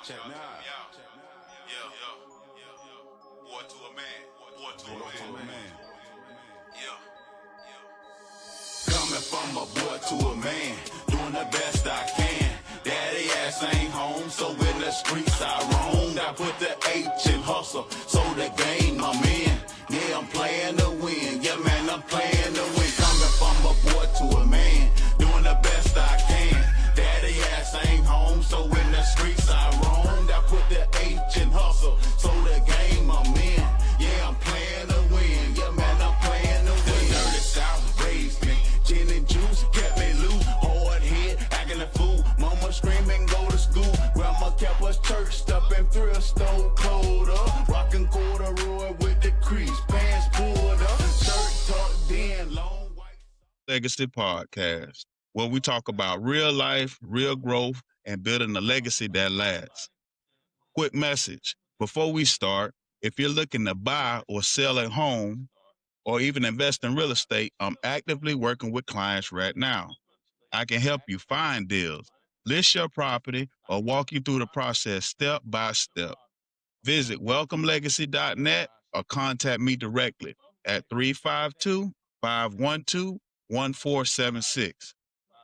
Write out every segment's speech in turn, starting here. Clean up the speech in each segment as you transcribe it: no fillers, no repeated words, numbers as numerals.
Boy to a man. Boy to a man. Yeah. Coming from a boy to a man, doing the best I can. Daddy ass ain't home, so in the streets I roam. I put the H in hustle, so the game I'm in. Yeah, I'm playing to win. Yeah, man, I'm playing to win. Coming from a boy to a man, doing the best I can. Daddy ass ain't home, so in the streets I roam. I put the H in hustle, so the game I'm in. Yeah, I'm playing to win. Yeah, man, I'm playing to win. The dirty South raised me. Gin and juice kept me loose. Hard head, acting a fool. Mama screaming, go to school. Grandma kept us churched up and thrift store clothed up. Rockin' corduroy with the crease, pants pulled up, shirt tucked in, long white. Legacy Podcast, where we talk about real life, real growth, and building a legacy that lasts. Quick message. Before we start, if you're looking to buy or sell a home or even invest in real estate, I'm actively working with clients right now. I can help you find deals, list your property, or walk you through the process step by step. Visit welcomelegacy.net or contact me directly at 352-512-1476.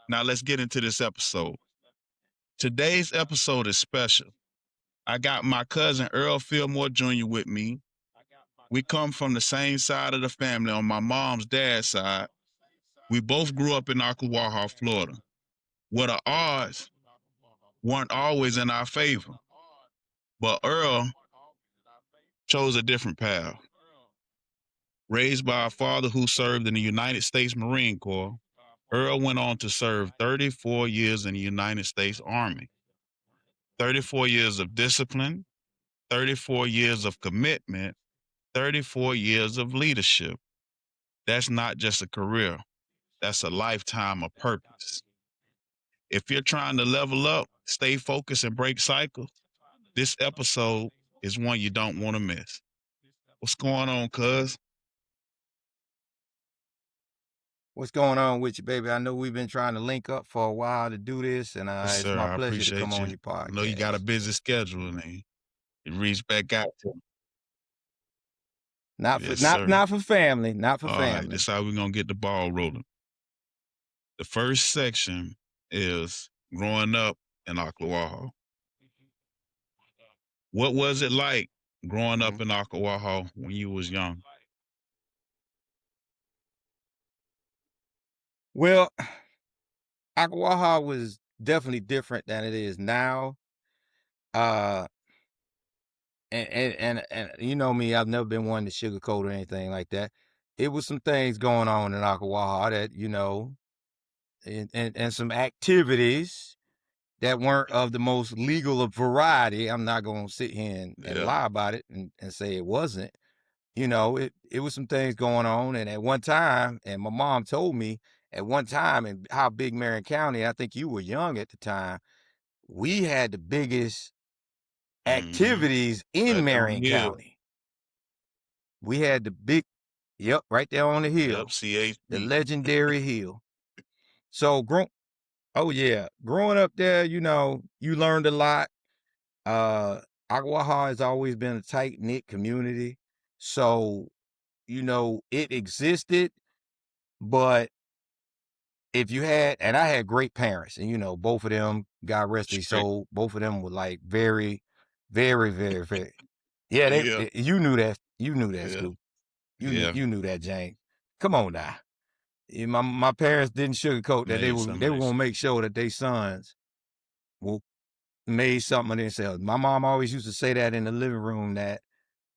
Now let's get into this episode. Today's episode is special. I got my cousin Earl Filmore Jr. with me. We come from the same side of the family on my mom's dad's side. We both grew up in Ocklawaha, Florida, where the odds weren't always in our favor. But Earl chose a different path. Raised by a father who served in the United States Marine Corps, Earl went on to serve 34 years in the United States Army. 34 years of discipline, 34 years of commitment, 34 years of leadership. That's not just a career. That's a lifetime of purpose. If you're trying to level up, stay focused, and break cycles, this episode is one you don't want to miss. What's going on, cuz? What's going on with you, baby? I know we've been trying to link up for a while to do this, and Yes, it's sir. my I pleasure to appreciate come on you. your I know you got a podcast. busy schedule, and you reached back out to me. Not Yes, for sir. not for family, not for All right, family. this is how we're going to get the ball rolling. The first section is growing up in Ocklawaha. What was it like growing up in Ocklawaha when you was young? Well, Ocklawaha was definitely different than it is now. And you know me, I've never been one to sugarcoat or anything like that. It was some things going on in Ocklawaha that, you know, and some activities that weren't of the most legal of variety. I'm not going to sit here and lie about it and say it wasn't. You know, it was some things going on. And at one time, and my mom told me at one time in how big Marion County, I think you were young at the time, we had the biggest activities in Marion County. We had the big, right there on the hill, CHP. the legendary hill. So, growing up there, you know, you learned a lot. Ocklawaha has always been a tight-knit community. So, you know, it existed, but if you had, and I had great parents, and, you know, both of them, God rest their soul, both of them were like very, very, very, very, you knew that, Scoop. You knew that, James. Come on now. My parents didn't sugarcoat that. They were going to make sure that their sons made something of themselves. My mom always used to say that in the living room, that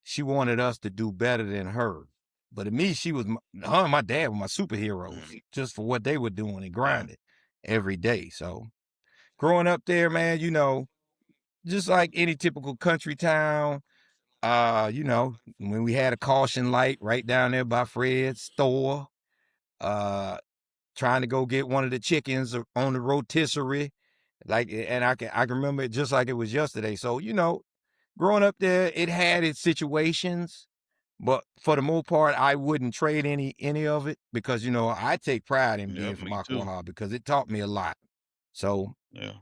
she wanted us to do better than her. But to me, her and my dad were my superheroes, just for what they were doing and grinding every day. So growing up there, man, you know, just like any typical country town, you know, when we had a caution light right down there by Fred's store, trying to go get one of the chickens on the rotisserie, and I can remember it just like it was yesterday. So, you know, growing up there, it had its situations, but for the most part, I wouldn't trade any of it, because, you know, I take pride in being from Ocklawaha because it taught me a lot. So, yeah.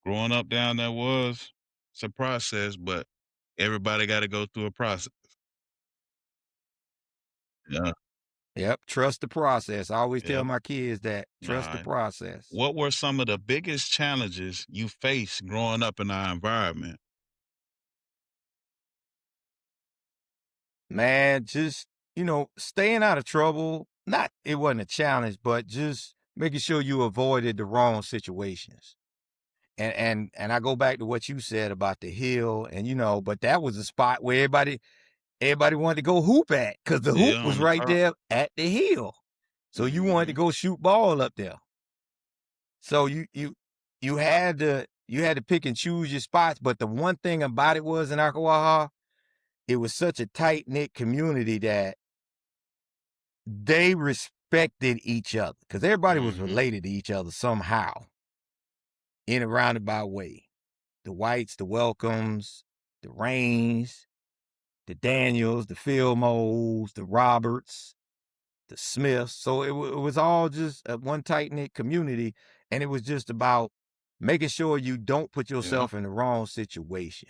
Growing up down there was It's a process, but everybody got to go through a process. Yeah. Yep, trust the process. I always tell Yep. my kids that, All trust the right. process. What were some of the biggest challenges you faced growing up in our environment? Man, just, staying out of trouble. Not it wasn't a challenge, but just making sure you avoided the wrong situations. And I go back to what you said about the hill, and but that was a spot where everybody wanted to go hoop at, because the hoop Yeah, was on the right top. there at the hill. So you wanted to Hmm. go shoot ball up there. So you had to pick and choose your spots. But the one thing about it was, in Ocklawaha, it was such a tight knit community that they respected each other, because everybody was Hmm. related to each other somehow in a roundabout way. The Whites, the Welcomes, the Rains, the Daniels, the Filmores, the Roberts, the Smiths. So it was all just one tight knit community, and it was just about making sure you don't put Yeah. yourself in the wrong situation.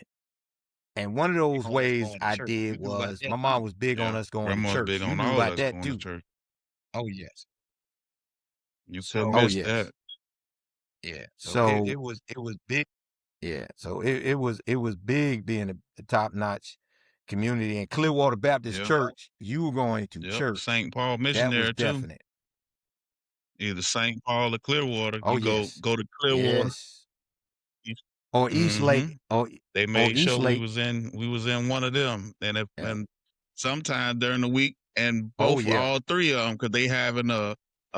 And one of Big those on us ways going to I church. did We knew about was, that my too. mom was big on Yeah. us going to Grandma's big church. You on knew all about us that going to too. church. Oh yes. You couldn't So Oh miss yes. that. yeah. So it, So it was it was big. yeah, so it was big being a top notch community. And Clearwater Baptist Yeah. Church, you were going to Yep. church. St. Paul That was missionary too. definite. Either St. Paul or Clearwater. Oh You go yes. go to Clearwater. Yes. Or East Mm-hmm. Lake. Oh, They or made East sure we Lake. was in one of them, and if Yeah. and sometime during the week, and Oh both yeah. all three of them, because they having a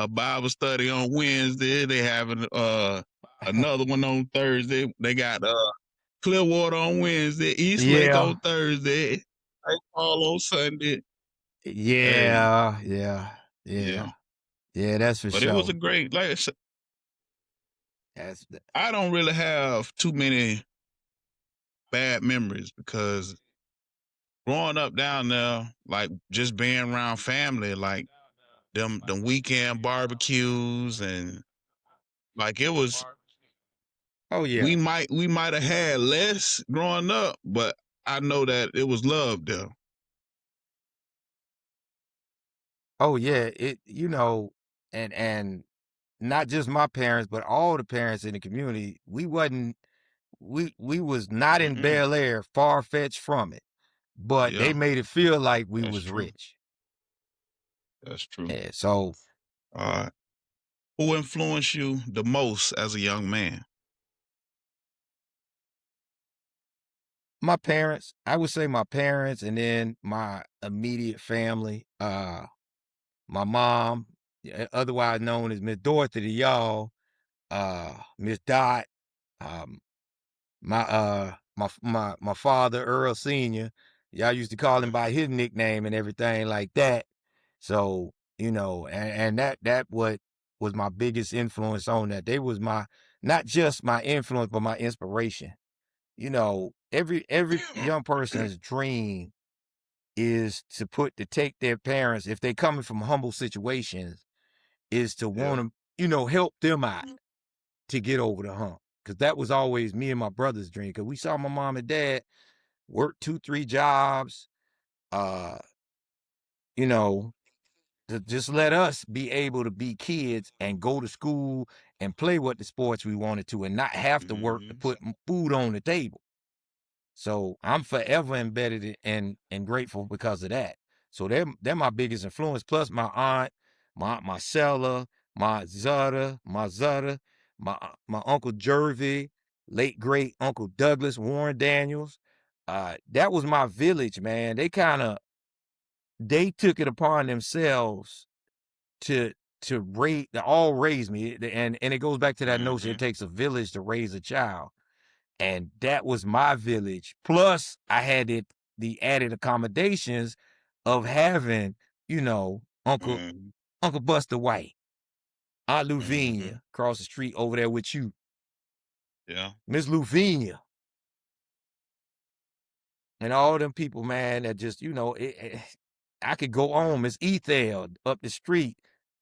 Bible study on Wednesday, they having another one on Thursday. They got Clearwater on Wednesday, East Lake Yeah. on Thursday, St. Paul on Sunday. Hey, Yeah. Yeah. yeah, Yeah. Yeah, that's for but it was a sure. great. Like I said, That's I don't really have too many bad memories because growing up down there, like just being around family, like them weekend barbecues, and like it was oh we yeah. might have had less growing up, but I know that it was love there. Oh yeah. And not just my parents, but all the parents in the community, we was not in Mm-mm. Bel Air, far fetched from it, but they Yeah, made it feel like we that's was true. rich. That's true. Yeah, so All right. Who influenced you the most as a young man? my parents, I would say my parents, and then my immediate family. My mom, otherwise known as Miss Dorothy to y'all, Miss Dot, um, my father Earl Senior. Y'all used to call him by his nickname and everything like that. So and that what was my biggest influence on that. They was my, not just my influence, but my inspiration. Every young person's dream is to take their parents, if they coming from humble situations, is to Yeah. want to help them out to get over the hump. Because that was always me and my brother's dream. Because we saw my mom and dad work 2-3 jobs, uh, you know, to just let us be able to be kids and go to school and play what the sports we wanted to, and not have to work to Mm-hmm. put food on the table. So I'm forever embedded and grateful because of that. So they're my biggest influence. Plus my aunt, my Marcella, my Zutta, my Uncle Jervy, late great Uncle Douglas Warren Daniels. That was my village, man. They took it upon themselves to to all raise me. And it goes back to that notion, Mm-hmm. it takes a village to raise a child. And that was my village. Plus, I had the added accommodations of having, Uncle Mm-hmm. Uncle Buster White, Aunt Mm-hmm. Luvinia across the street over there with you, Yeah. Miss Luvinia, and all them people, man. That just, I could go on. Miss Ethel up the street.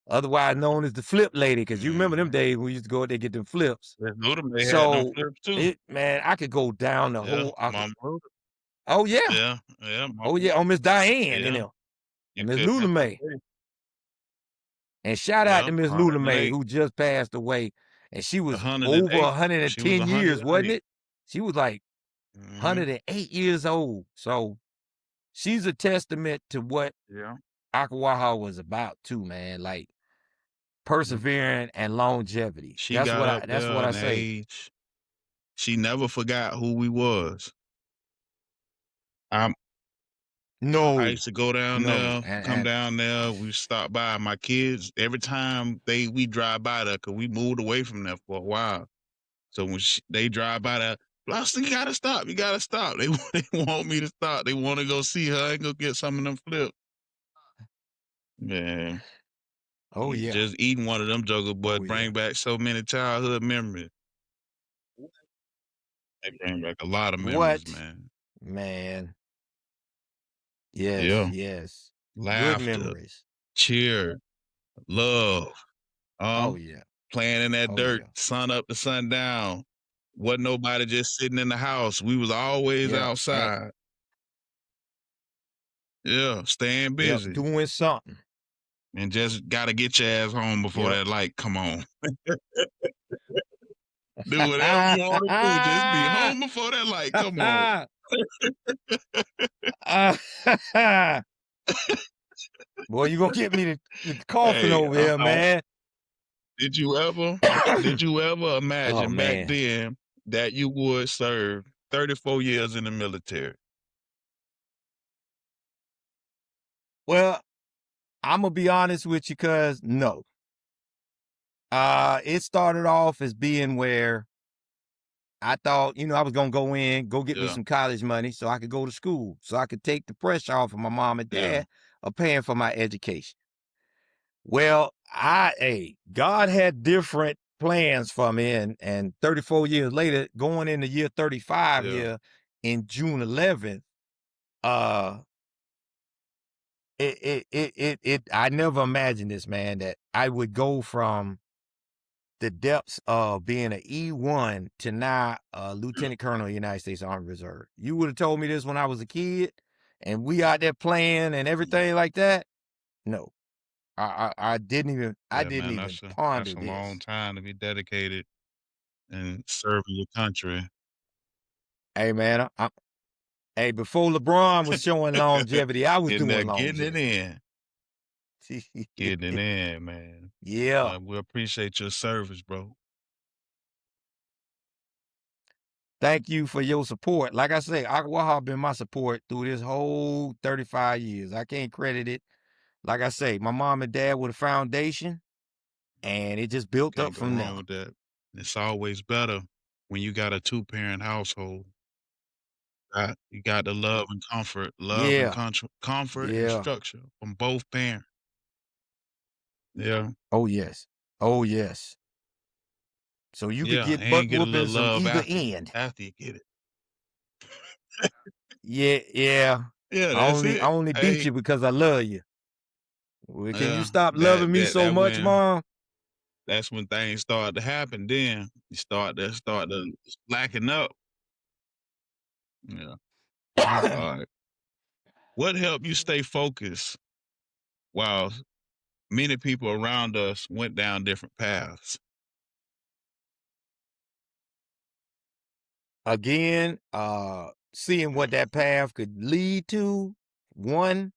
otherwise known as the flip lady, because you remember them days we used to go out there get them flips. Miss Luda may had them So flips too. man, I could go down the Yeah, whole. Mama Luda. Oh yeah, Yeah, yeah. oh yeah, on Miss Diane Yeah. and them, You and Miss couldn't Lula miss May. them days. And shout out to Yep, Miss Lula May, 108. who just passed away, and she was 108. over She was 110 years, wasn't 108. it? She was like 108 years old. So she's a testament to what Yeah. Ocklawaha was about too, man. Like persevering and longevity. She That's got what up that's there what I in say. age. She never forgot who we was. I No, used to go down no, there, come down there. We stop by my kids every time we drive by there, cause we moved away from there for a while. So when they drive by there, Boston, you gotta stop. You gotta stop. They want me to stop. They want to go see her and go get some of them flips. Man. Oh yeah. Just eating one of them juggle boys bring Yeah. back so many childhood memories. They bring back a lot of memories, What? man. Man. Yes, Yeah. yes. Laughter, Good memories. cheer, love. Oh yeah. Playing in that Oh, dirt, yeah. sun up to sundown. Wasn't nobody just sitting in the house. We was always Yeah. outside. Yeah, staying Yep, busy. doing something. And just gotta get your ass home before that light come on. Do whatever you want to do. Just be home before that light come on. Boy, you gonna get me the coughing Hey, over here, man. Did you ever imagine back man. then that you would serve 34 years in the military? Well, I'm gonna be honest with you, cuz no. It started off as being where I thought, I was gonna go get me some college money so I could go to school, so I could take the pressure off of my mom and dad of paying for my education. Well, God had different plans for me, and 34 years later, going into year 35 here in June 11th, I never imagined this, man, that I would go from the depths of being an E1 to now a lieutenant colonel of the United States Army Reserve. You would have told me this when I was a kid and we out there playing and everything like that. No, I didn't even, ponder That's a this. long time to be dedicated and serving your country. Hey, man, before LeBron was showing longevity, I was doing longevity. Getting it in. Getting it in, man. Yeah. We appreciate your service, bro. Thank you for your support. Like I say, Ocklawaha been my support through this whole 35 years. I can't credit it. Like I say, my mom and dad were the foundation, and it just built up from there. With that. It's always better when you got a 2-parent household. You got the love and comfort, comfort and structure from both parents. Yeah. Oh yes. Oh yes. So you could get butt whoopings from either end. After you get it. Yeah. I only beat you because I love you. Well, can you stop loving me so much, Mom? That's when things start to happen. Then you start to slacking up. Yeah. All right. What helped you stay focused while many people around us went down different paths? Again, seeing what that path could lead to, one,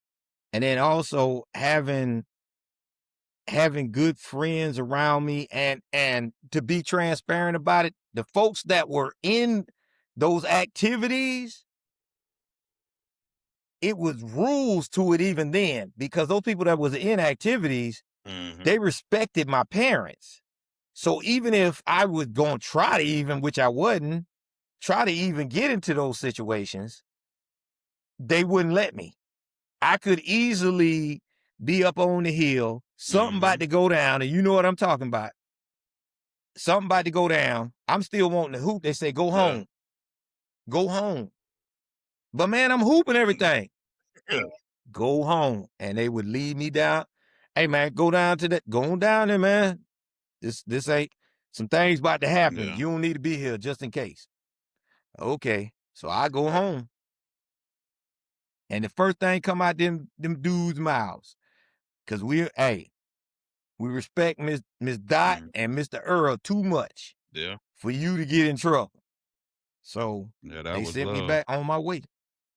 and then also having good friends around me, and to be transparent about it, the folks that were in those activities, it was rules to it even then, because those people that was in activities, they respected my parents. So even if I was going to try to even, which I wasn't, try to even get into those situations, they wouldn't let me. I could easily be up on the hill, something about to go down, and you know what I'm talking about. Something about to go down. I'm still wanting to hoop. They say, go home. Go home. But man, I'm hooping everything. Go home. And they would lead me down. Hey man, go on down there, man. This ain't some things about to happen. Yeah. You don't need to be here just in case. Okay. So I go home. And the first thing come out them dudes' mouths. Cause we respect Miss Dot and Mr. Earl too much Yeah. for you to get in trouble. So Yeah, that they was sent me love. back on my way.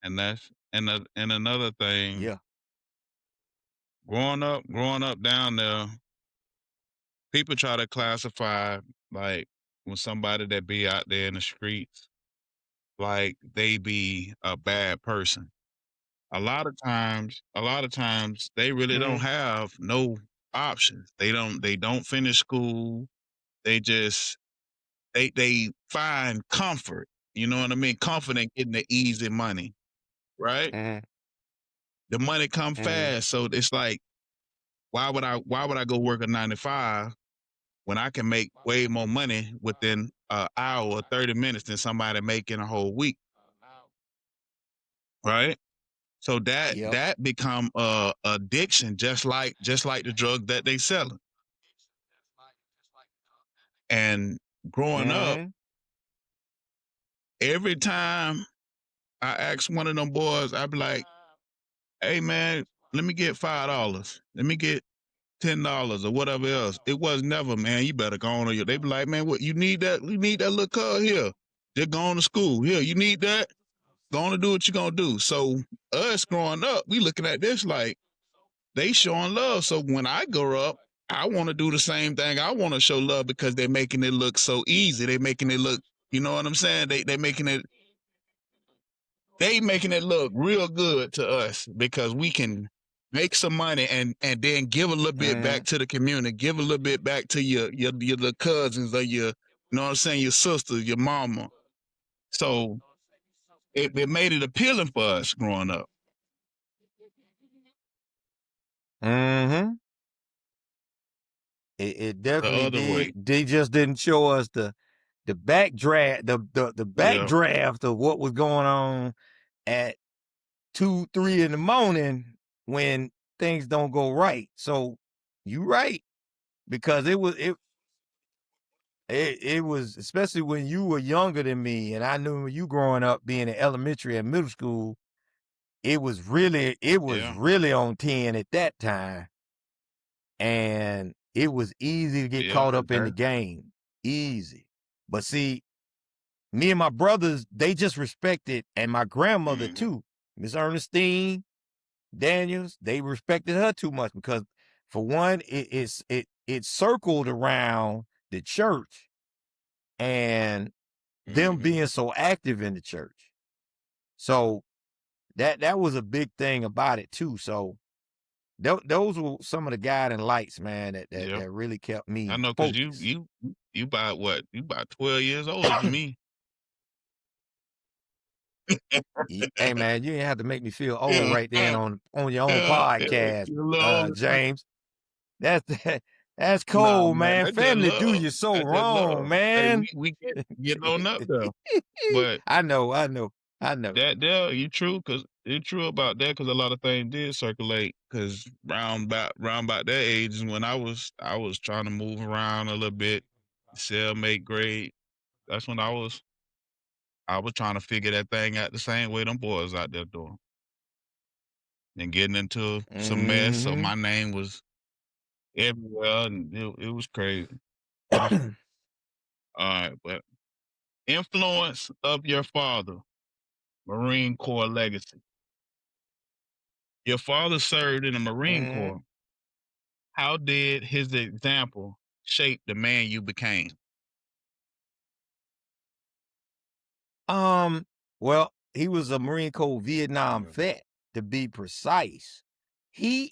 And that's and another thing, Yeah. growing up down there, people try to classify like when somebody that be out there in the streets, like they be a bad person. A lot of times they really don't Mhm. have no options. They don't finish school. They just they find comfort. You know what I mean? Comfort in getting the easy money, right? Mhm. The money come Mhm. fast, so it's like, why would I go work a 9 to 5 when I can make way more money within an hour or 30 minutes than somebody making a whole week, right? So Yep. that become a addiction, just like the drug that they selling. And growing up, Mhm. every time I ask one of them boys, I be like, "Hey man, let me get $5. Let me get $10 or whatever else." It was never, "Man, you better go on." They be like, "Man, what you need that? You need that little car here? Just go on to school here. You need that? Go on to do what you gonna do." So us growing up, we looking at this like they showing love. So when I grow up, I want to do the same thing. I want to show love because they're making it look so easy. They making it look, you know what I'm saying? They making it look real good to us because we can make some money and then give a little bit back Mhm. to the community, give a little bit back to your little cousins or your, you know what I'm saying, your sisters, your mama. So it made it appealing for us growing up. Mhm. It The definitely other did. way. They just didn't show us the backdraft, the Yeah. backdraft of what was going on at 2, 3 in the morning when things don't go right. So you right, because it was, especially when you were younger than me, and I knew you growing up being in elementary and middle school, it was really Yeah. on 10 at that time. And it was easy to get Yeah. caught up in the game. Easy. But see, me and my brothers, they just respected, and my grandmother Mm-hmm. too, Miss Ernestine Daniels, they respected her too much because, for one, it circled around the church and them Mm-hmm. being so active in the church. So that was a big thing about it too. So those were some of the guiding lights, man, Yeah. that really kept I me know, cause focused. you about what? You about 12 years older than me. Hey man, you ain't have to make me feel old Yeah. right then on your own Yeah. podcast, You're a little older than me. James. That's that's Nah, cold, man, man. that's just Family do love. you so That's just wrong, love. Hey, man. we get on up there. But I know. you true, cause it's true about that, cause a lot of things did circulate. Cause round about that age is when I was trying to move around a little bit, sell, make grade. That's when I was trying to figure that thing out the same way them boys out there doing. And getting into some mess, so Mm-hmm. my name was everywhere, and it was crazy. All right, but influence of your father, Marine Corps legacy. Your father served in the Marine Mm-hmm. Corps. How did his example shape the man you became? Well, he was a Marine Corps Vietnam Yeah. vet, to be precise. He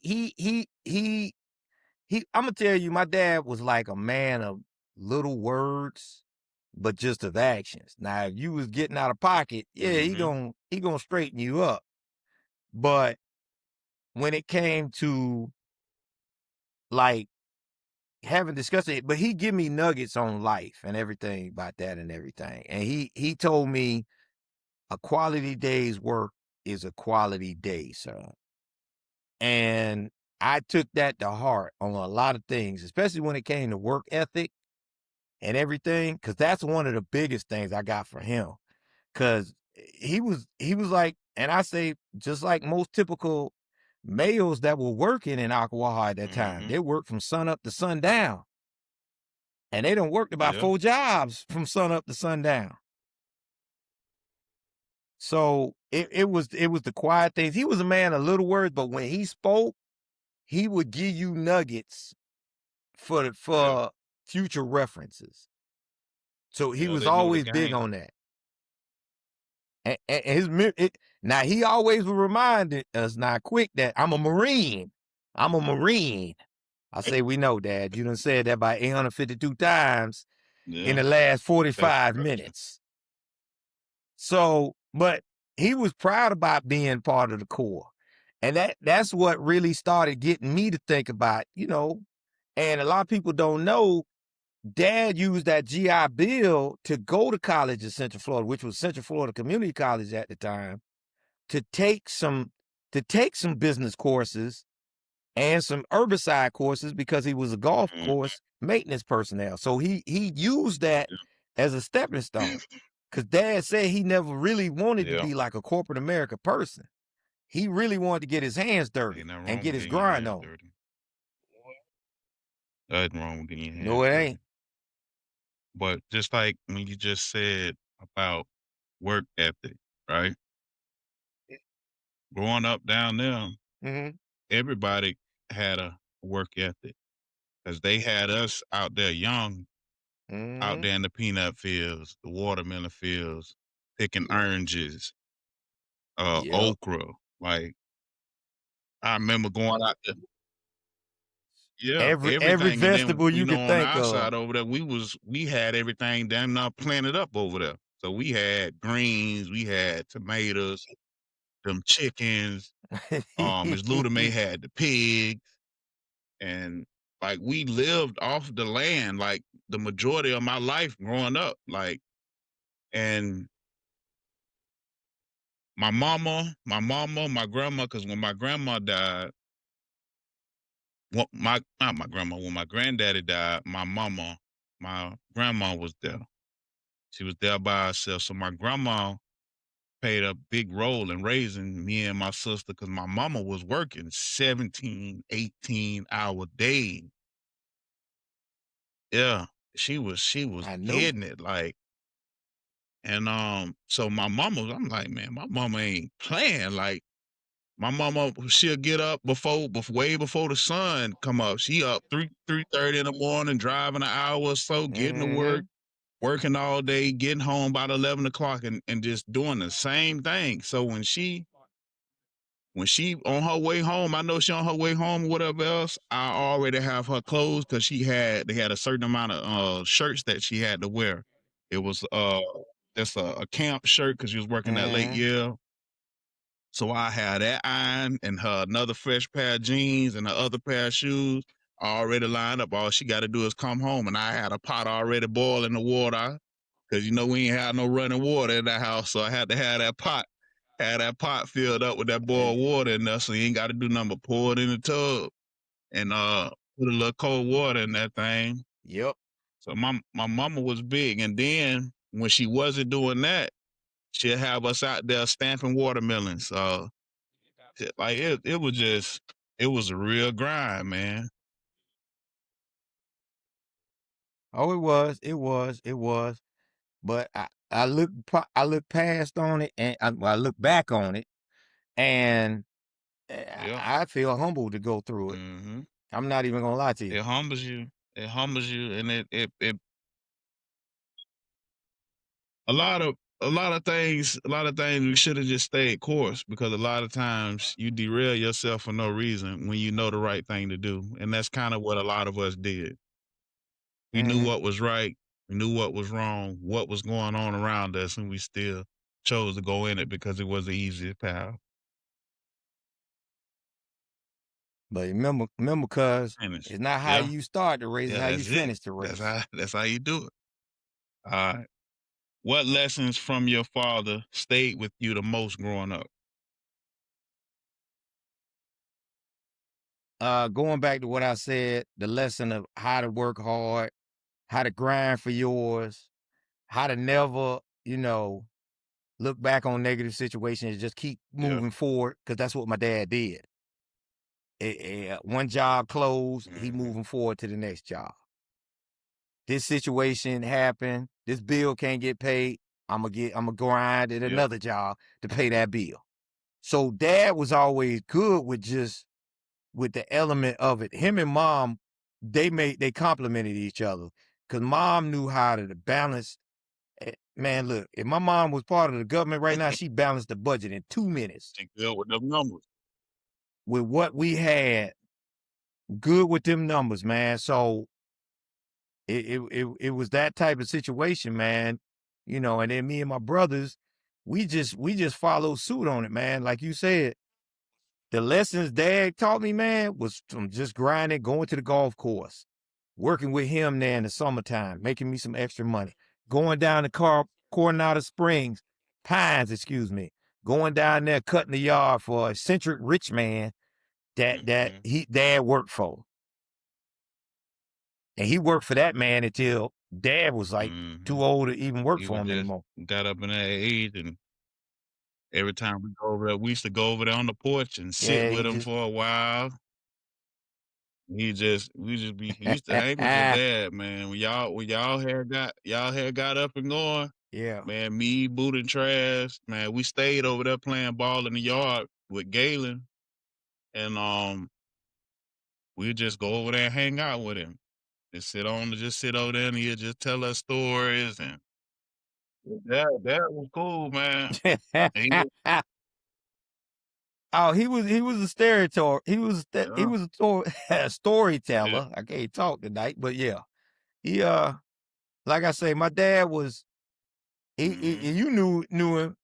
I'm gonna tell you, my dad was like a man of little words, but just of actions. Now, if you was getting out of pocket, yeah, Mm-hmm. he gonna straighten you up. But when it came to like having discussion, but he give me nuggets on life and everything about that and everything. And he told me a quality day's work is a quality day, sir. And I took that to heart on a lot of things, especially when it came to work ethic and everything, because that's one of the biggest things I got from him. Because he was like, and I say just like most typical males that were working in Ocklawaha at that time, they worked from sun up to sundown, and they done worked about Yeah. 4 jobs from sun up to sundown. So it was the quiet things. He was a man of little words, but when he spoke, he would give you nuggets for future references. So he Yeah, was they know the always big game. on that. And now he always would remind us now quick that I'm a Marine. I'm a Marine. I say, we know, Dad. You done said that by 852 times in the last 45 minutes. So, but he was proud about being part of the Corps. And that's what really started getting me to think about, and a lot of people don't know, Dad used that GI Bill to go to college in Central Florida, which was Central Florida Community College at the time, to take some business courses and some herbicide courses because he was a golf course maintenance personnel. So he used that as a stepping stone. Because Dad said he never really wanted to be like a corporate America person. He really wanted to get his hands dirty and get his grind on. Nothing wrong with getting your hands No, it dirty. ain't. But just like when you just said about work ethic, right? Growing up down there, Mm-hmm. everybody had a work ethic because they had us out there young, out Mm-hmm. there in the peanut fields, the watermelon fields, picking oranges, Yep. okra. Like, I remember going out there. Yeah, Every everything. And then, vegetable you could on think our of. side over there, we had everything damn near planted up over there. So we had greens, we had tomatoes, them chickens. Miss Luda May had the pigs, and like we lived off the land like the majority of my life growing up. Like, and my grandma, because when my grandma died, not my grandma, when my granddaddy died, my grandma was there. She was there by herself. So my grandma played a big role in raising me and my sister because my mama was working 17, 18-hour days. Yeah, she was I know. hitting it like, and so my mama, I'm like, man, my mama ain't playing. Like, my mama, she'll get up way before the sun come up. She up 3:30 in the morning, driving an hour or so, getting to work, working all day, getting home about 11 o'clock, and just doing the same thing. So when she on her way home, I know she on her way home or whatever else, I already have her clothes because they had a certain amount of shirts that she had to wear. It was just a camp shirt because she was working that late year. So I had that iron and her another fresh pair of jeans and her other pair of shoes already lined up. All she got to do is come home, and I had a pot already boiling the water because we ain't had no running water in that house, so I had to have that pot. Had that pot filled up with that boiled water in there, so you ain't got to do nothing but pour it in the tub and put a little cold water in that thing. Yep. So my mama was big, and then when she wasn't doing that, she'll have us out there stamping watermelons. Like it was a real grind, man. Oh, it was. But I look past on it, and I look back on it, and I feel humbled to go through it. I'm not even gonna lie to you. It humbles you. It humbles you, and it a lot of things we should have just stayed course, because a lot of times you derail yourself for no reason when you know the right thing to do, and that's kind of what a lot of us did. We knew what was right, we knew what was wrong, what was going on around us, and we still chose to go in it because it was the easiest path. But remember, cuz Finish. it's not how you start the race, it's how you that's it. finish the race. That's how you do it. All right. What lessons from your father stayed with you the most growing up? going back to what I said, the lesson of how to work hard, how to grind for yours, how to never, look back on negative situations, just keep Yeah. moving forward, because that's what my dad did. One job closed, he Mhm. moving forward to the next job. This situation happened, this bill can't get paid, I'm gonna grind at Yeah. another job to pay that bill. So dad was always good with the element of it. Him and mom, they complemented each other, because mom knew how to balance. Man, look, if my mom was part of the government right now, she balanced the budget in 2 minutes She good with them numbers. with what we had. Good with them numbers, man. So it was that type of situation, man. And then me and my brothers, we just followed suit on it, man. Like you said, the lessons dad taught me, man, was from just grinding, going to the golf course, working with him there in the summertime, making me some extra money, going down to Coronado Springs, Pines, excuse me, going down there cutting the yard for a eccentric rich man that Mhm. dad worked for. And he worked for that man until dad was like too Mhm. old to even work He for was him just anymore. got up in that age, and every time we go over there, we used to go over there on the porch and sit Yeah, with he him just for a while. We used to hang with your dad, man. When y'all had got up and going, yeah. man, me, Boot and Trash, man, we stayed over there playing ball in the yard with Galen, and we'd just go over there and hang out with him. Just sit over there, and he'd just tell us stories, and that was cool, man. And he was Oh, he was a stereotype. He yeah, was a yeah, storyteller. I can't talk tonight, but yeah, he like I say, my dad was mhm, you knew him,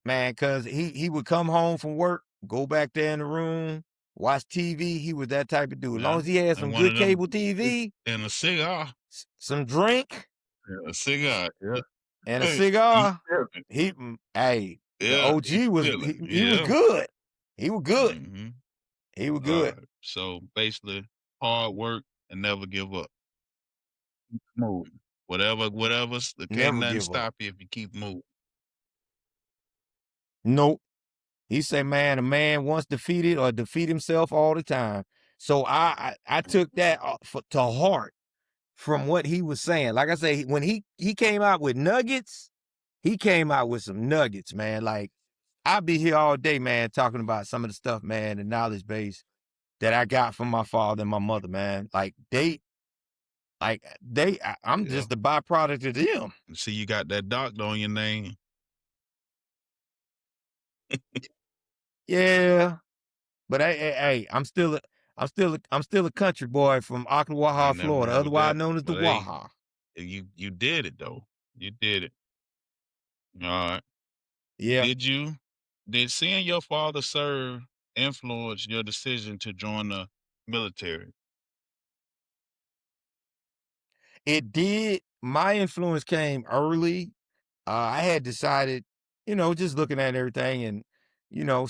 man, because he would come home from work, go back there in the room, watch TV. He was that type of dude. As long yeah, as he had and some one good of them cable TV, and a cigar. some drink, Yeah, a cigar, yeah. and a He cigar, tripping. hey, the Yeah, he OG was chilling. he was Yeah. good. He was good. Mhm. He was good. Alright. So, basically, hard work and never give up. Keep moving. Whatever's can't Never nothing give up. stop you if you keep moving. Nope. He said, man, a man once defeated or defeat himself all the time. So I took that to heart from what he was saying. Like I say, when he came out with nuggets, he came out with some nuggets, man. Like, I'll be here all day, man, talking about some of the stuff, man, the knowledge base that I got from my father and my mother, man. I'm Yeah. just the byproduct of them. See, you got that doctor on your name. Yeah, but hey, I'm still a country boy from Ain't Ocklawaha, nothing Florida, wrong with otherwise that. known as the But, hey, WAHA. you did it, though. You did it. Alright. Yeah, Did seeing your father serve influence your decision to join the military? it did. My influence came early. I had decided, just looking at everything and,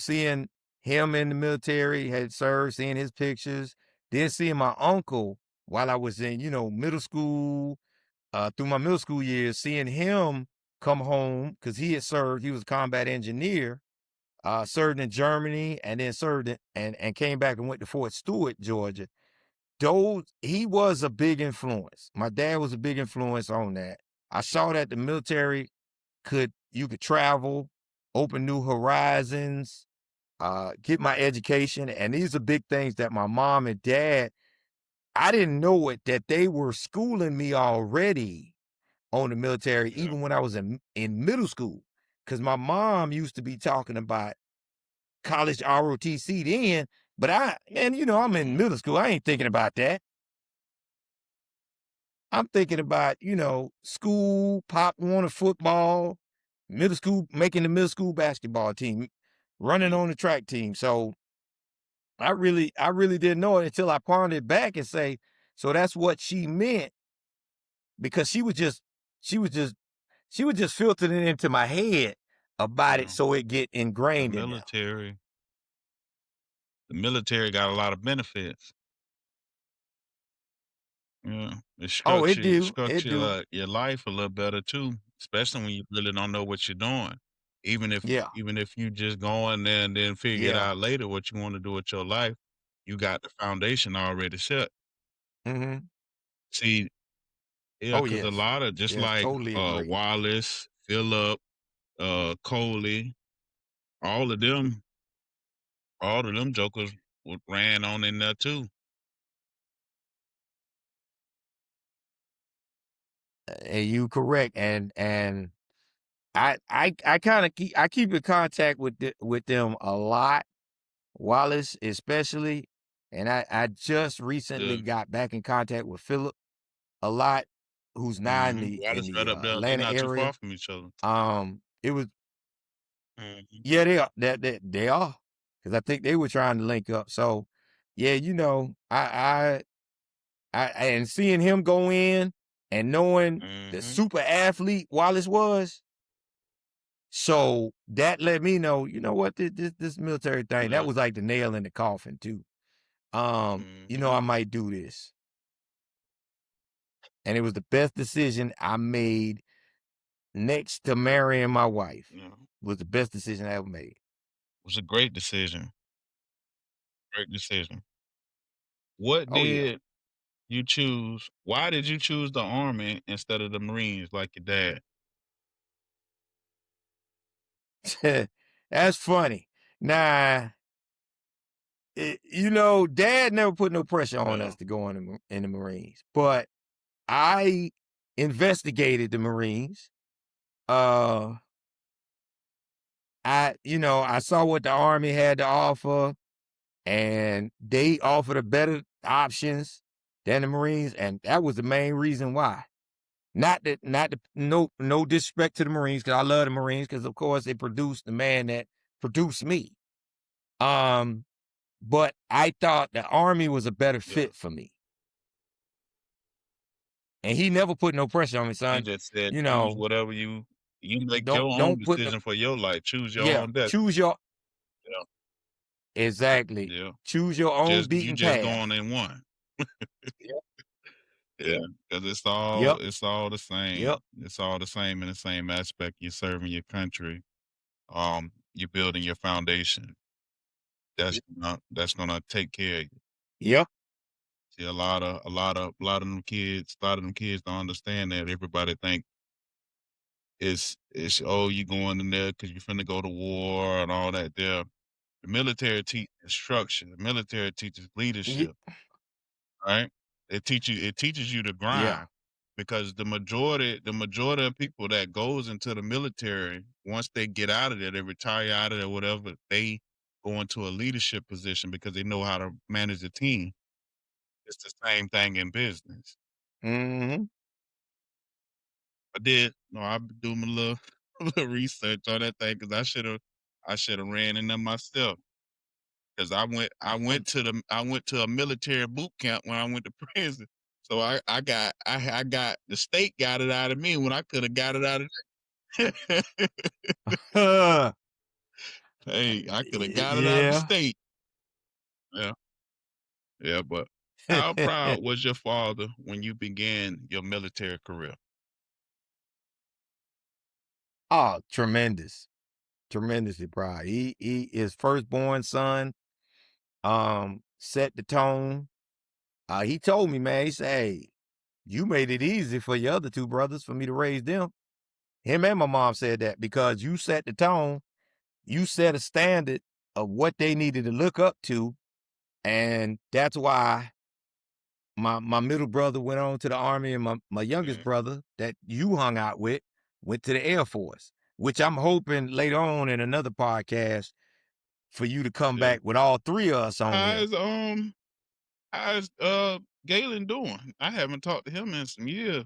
seeing him in the military, had served, seeing his pictures, then seeing my uncle while I was in, middle school, through my middle school years, seeing him come home because he had served, he was a combat engineer, served in Germany and then served and came back and went to Fort Stewart, Georgia. He was a big influence. My dad was a big influence on that. I saw that the military you could travel, open new horizons, get my education. And these are big things that my mom and dad, I didn't know it, that they were schooling me already on the military, Yeah. even when I was in middle school. Because my mom used to be talking about college ROTC then, but I'm in Mhm. middle school. I ain't thinking about that. I'm thinking about, school, Pop Warner football, middle school, making the middle school basketball team, running Yeah. on the track team. So I really didn't know it until I pondered back and say, so that's what she meant, because she was just, she was just filtering it into my head about it Yeah. so it get The ingrained in there. military The military got a lot of benefits. Yeah, it Oh, it structure do. It structure, do. your life a little better too, especially when you really don't know what you're doing. Even if Yeah. even if you just go in there and then figure it Yeah. out later what you wanna do with your life, you got the foundation already set. Mhm. See, yeah, Oh, cause a yes. lot of just Yes, like, totally agree. Wallace, Phillip, Coley, all of them all of them jokers ran on in there too. And you correct. And I kind of keep in contact with them a lot. Wallace especially, and I just recently Yeah, got back in contact with Philip a lot, who's now in the Wallace right up there, they Atlanta not too far area. from each other. It was Mhm, yeah, they are they are, because I think they were trying to link up. So yeah, and seeing him go in and knowing the mhm, super athlete Wallace was, so that let me know, you know what, this military thing, that yeah, was like the nail in the coffin too. I mhm, might do this. And it was the best decision I made next to marrying my wife. yeah. Was the best decision I ever made. Was a great decision, great decision. What Oh yeah. did you choose why did you choose the Army instead of the Marines like your dad? That's funny. Nah, Dad never put no pressure on Yeah, us to go in the Marines, but I investigated the Marines. Uh, I saw what the Army had to offer, and they offered a better options than the Marines, and that was the main reason why. Not that, no disrespect to the Marines, because I love the Marines, because of course they produced the man that produced me. Um, but I thought the Army was a better yeah. fit for me. And he never put no pressure on me, He son. just said, You "Choose know, whatever you make your own don't put no decision for your life. Choose your yeah, own destiny." choose your Yeah, exactly. yeah. Choose your own You beaten just path. going in one. Yep. Yeah, because Yep. it's all the same. Yep. It's all the same in the same aspect. You're serving your country. You're building your foundation. That's gonna take care of you. Yep. See, a lot of them kids don't understand that. Everybody think it's oh you going in there because you finna go to war and all that. There, the military teaches structure. The military teaches Ye- leadership. Right? It teaches you to Yeah. grind because the majority of people that goes into the military once they get out of there, they retire out of there, whatever, they go into a leadership position because they know how to manage a team. It's the same thing in business. Hmm. I did. No, I been doing my little little research on that thing because I should have ran in there myself. Cause I went to a military boot camp when I went to prison. So I got the state got it out of me when I could have got it out of hey, I could have got it out of the Yeah. state. Yeah, yeah, but how proud was your father when you began your military career? Oh, tremendous. Tremendously proud. He his firstborn son set the tone. He told me, man, he said, "Hey, you made it easy for your other two brothers for me to raise them." Him and my mom said that, because you set the tone, you set a standard of what they needed to look up to, and that's why my middle brother went on to the Army, and my youngest Mhm, brother that you hung out with went to the Air Force, which I'm hoping later on in another podcast for you to come yeah. back with all three of us on How here. is how's Galen doing? I haven't talked to him in some years.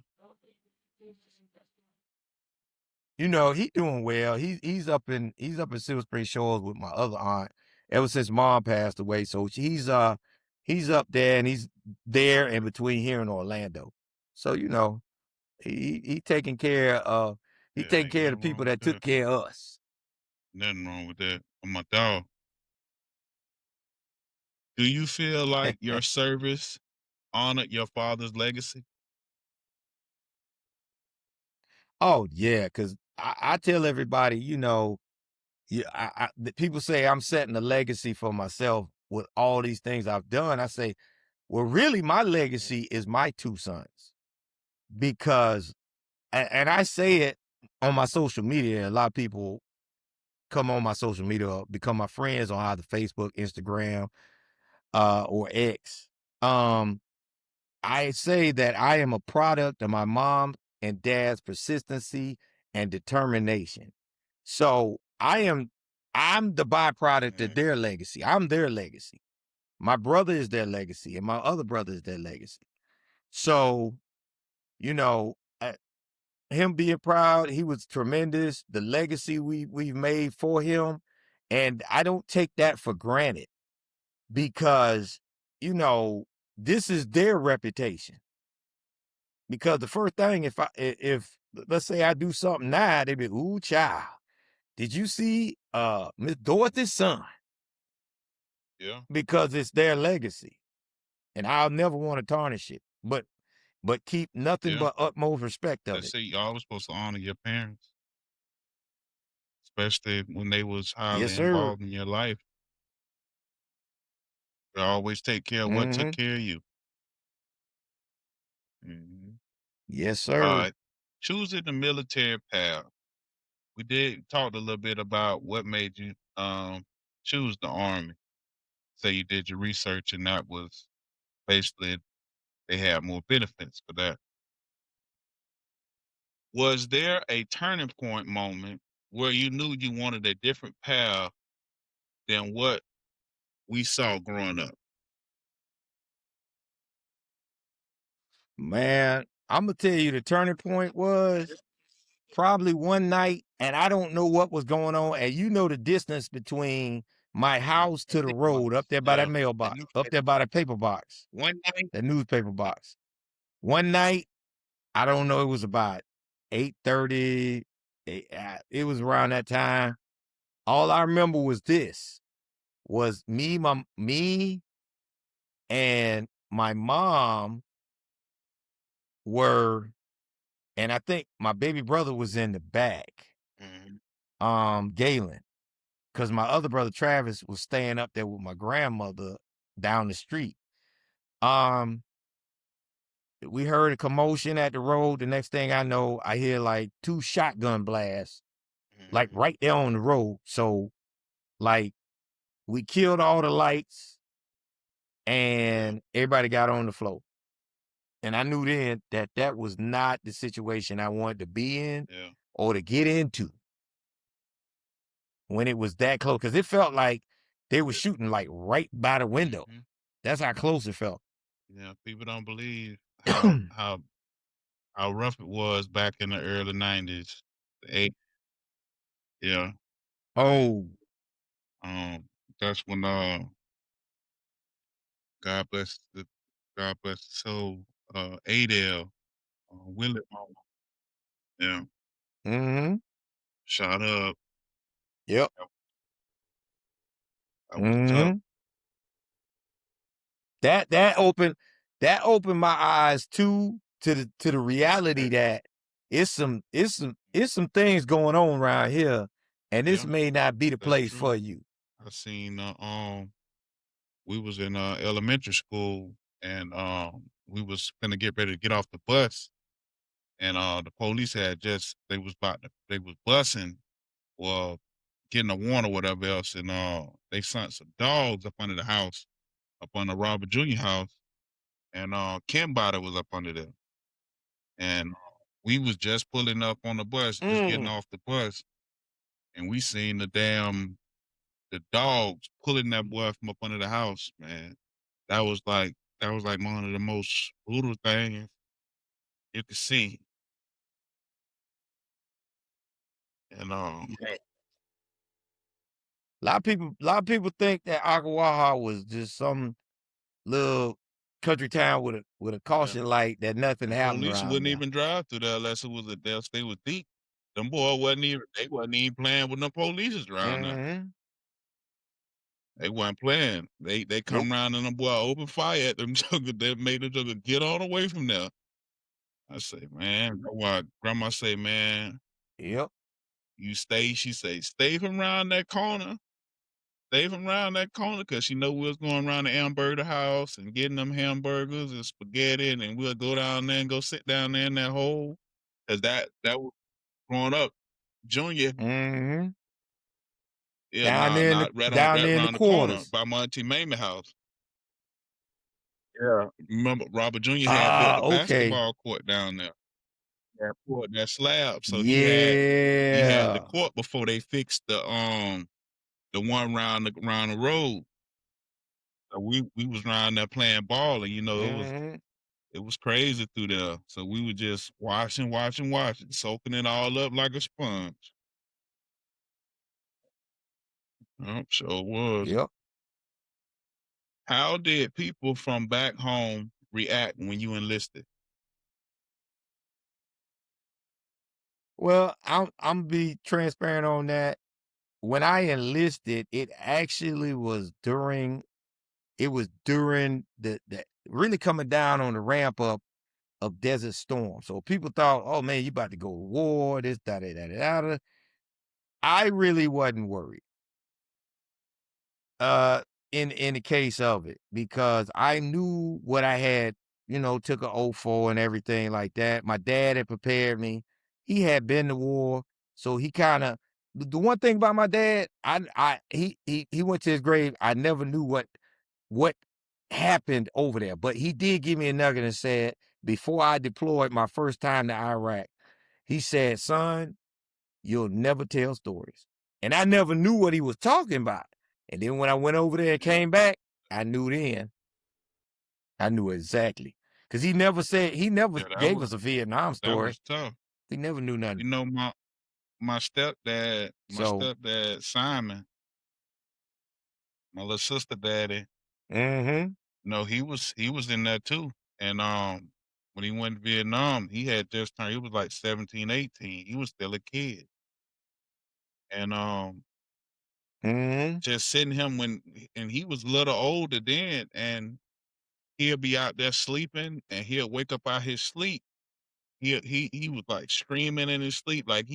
He doing well. He's up in Silver Spring Shores with my other aunt ever since mom passed away. So he's up there, and he's there in between here and Orlando. So he taking care of he Yeah, taking ain't care of the nothing people wrong with that took that. care of us. Nothing wrong with that. I'm my dog. Do you feel like your service honored your father's legacy? Oh yeah, because I tell everybody, yeah, people say I'm setting a legacy for myself with all these things I've done. I say, well, really, my legacy is my two sons because, and I say it on my social media. A lot of people come on my social media, become my friends on either Facebook, Instagram, or X. I say that I am a product of my mom and dad's persistency and determination. So I'm the byproduct of their legacy. I'm their legacy. My brother is their legacy, and my other brother is their legacy. So, you know, uh, him being proud, he was tremendous. The legacy we've made for him, and I don't take that for granted because, this is their reputation. Because the first thing, if let's say I do something now, they be, ooh, child, did you see Miss Dorothy's son? Yeah. Because it's their legacy. And I'll never want to tarnish it. But keep nothing Yeah. but utmost respect They of it. say you always supposed to honor your parents, especially when they was Yes, highly sir. involved in your life. They always take care of what took Mm-hmm. care of you. Mhm. Yes, All sir. right. Choosing the military path. We did talk a little bit about what made you choose the Army. Say you did your research and that was basically they had more benefits for that. Was there a turning point moment where you knew you wanted a different path than what we saw growing up? Man, I'm gonna tell you the turning point was probably one night, and I don't know what was going on. And the distance between my house to the Paper road up box. there by that Yeah. The mailbox, up newspaper. there by the paper box, One night. that newspaper box. One night, I don't know, it was about 8:30. It was around that time. All I remember was me and my mom were, and I think my baby brother was in the back, Mhm. Galen, because my other brother Travis was staying up there with my grandmother down the street. We heard a commotion at the road. The next thing I know, I hear like 2 shotgun blasts, like Mhm. right there on the road. So, like, we killed all the lights and everybody got on the floor. And I knew then that that was not the situation I wanted to be in Yeah. or to get into when it was that close. Cause it felt like they were shooting like right by the window. Mhm. That's how close it felt. Yeah. People don't believe how rough it was back in the early 90s. The eight, yeah. Oh, Um that's when God bless the God bless the soul, Adele, Willie Mama, yeah, mm-hmm. shot up. Yep. That was tough. Mm-hmm. That that opened my eyes to the reality that it's some things going on around here, and this Yeah, may not be the that's place true. for you. I seen we was in elementary school and we was gonna get ready to get off the bus and the police had just they was busing or getting a warrant or whatever else and they sent some dogs up under the house, up on the Robert Jr. house, and Ken Body was up under there. And we was just pulling up on the bus, just getting Mm. off the bus, and we seen the dogs pulling that boy from up under the house, man. That was like one of the most brutal things you could see. And A lot of people think that Ocklawaha was just some little country town with a yeah, caution light that nothing the happened police around wouldn't there. even drive through there unless it was a death they was deep. Them boy wasn't even they wasn't even playing with no police around there. Mm-hmm. They wasn't playing. They Nope. come around and them boy open fire at them jokers that made them jokers get on away from there. I say, man, why grandma say, man, Yep. you stay, she say, stay from around that corner. Stay from around that corner, cause she know we was going around the hamburger house and getting them hamburgers and spaghetti, and we'll go down there and go sit down there in that hole. Cause that was growing up, Junior, Mm-hmm. yeah, Down there in the not right on down right there in the around the corner quarters. by my auntie Mamie house. Yeah. Remember Robert Jr. had built Ah, a okay. basketball court down there. That court, that slab. So he had the Yeah. court before they fixed the one round the road. So we was around there playing ball, and Mm-hmm. it was crazy through there. So we were just watching, soaking it all up like a sponge. Sure was. Yep. How did people from back home react when you enlisted? Well, I'm be transparent on that. When I enlisted, it actually was during the really coming down on the ramp up of Desert Storm. So people thought, oh man, you about to go to war, this, da da da da da. I really wasn't worried. In the case of it, because I knew what I had, took an oath for and everything like that. My dad had prepared me. He had been to war, so he kind of. The one thing about my dad, he went to his grave. I never knew what happened over there, but he did give me a nugget and said before I deployed my first time to Iraq, he said, "Son, you'll never tell stories." And I never knew what he was talking about. And then when I went over there and came back, I knew then. I knew exactly. Because he never Yeah, gave us a Vietnam that story. was tough. He never knew nothing. My stepdad, So, Simon, my little sister daddy, mm-hmm. he was in there too. And when he went to Vietnam, he had just turned, he was like 17, 18. He was still a kid. And Mm-hmm. just sitting him and he was a little older then, and he'll be out there sleeping and he'll wake up out his sleep. He was like screaming in his sleep. Like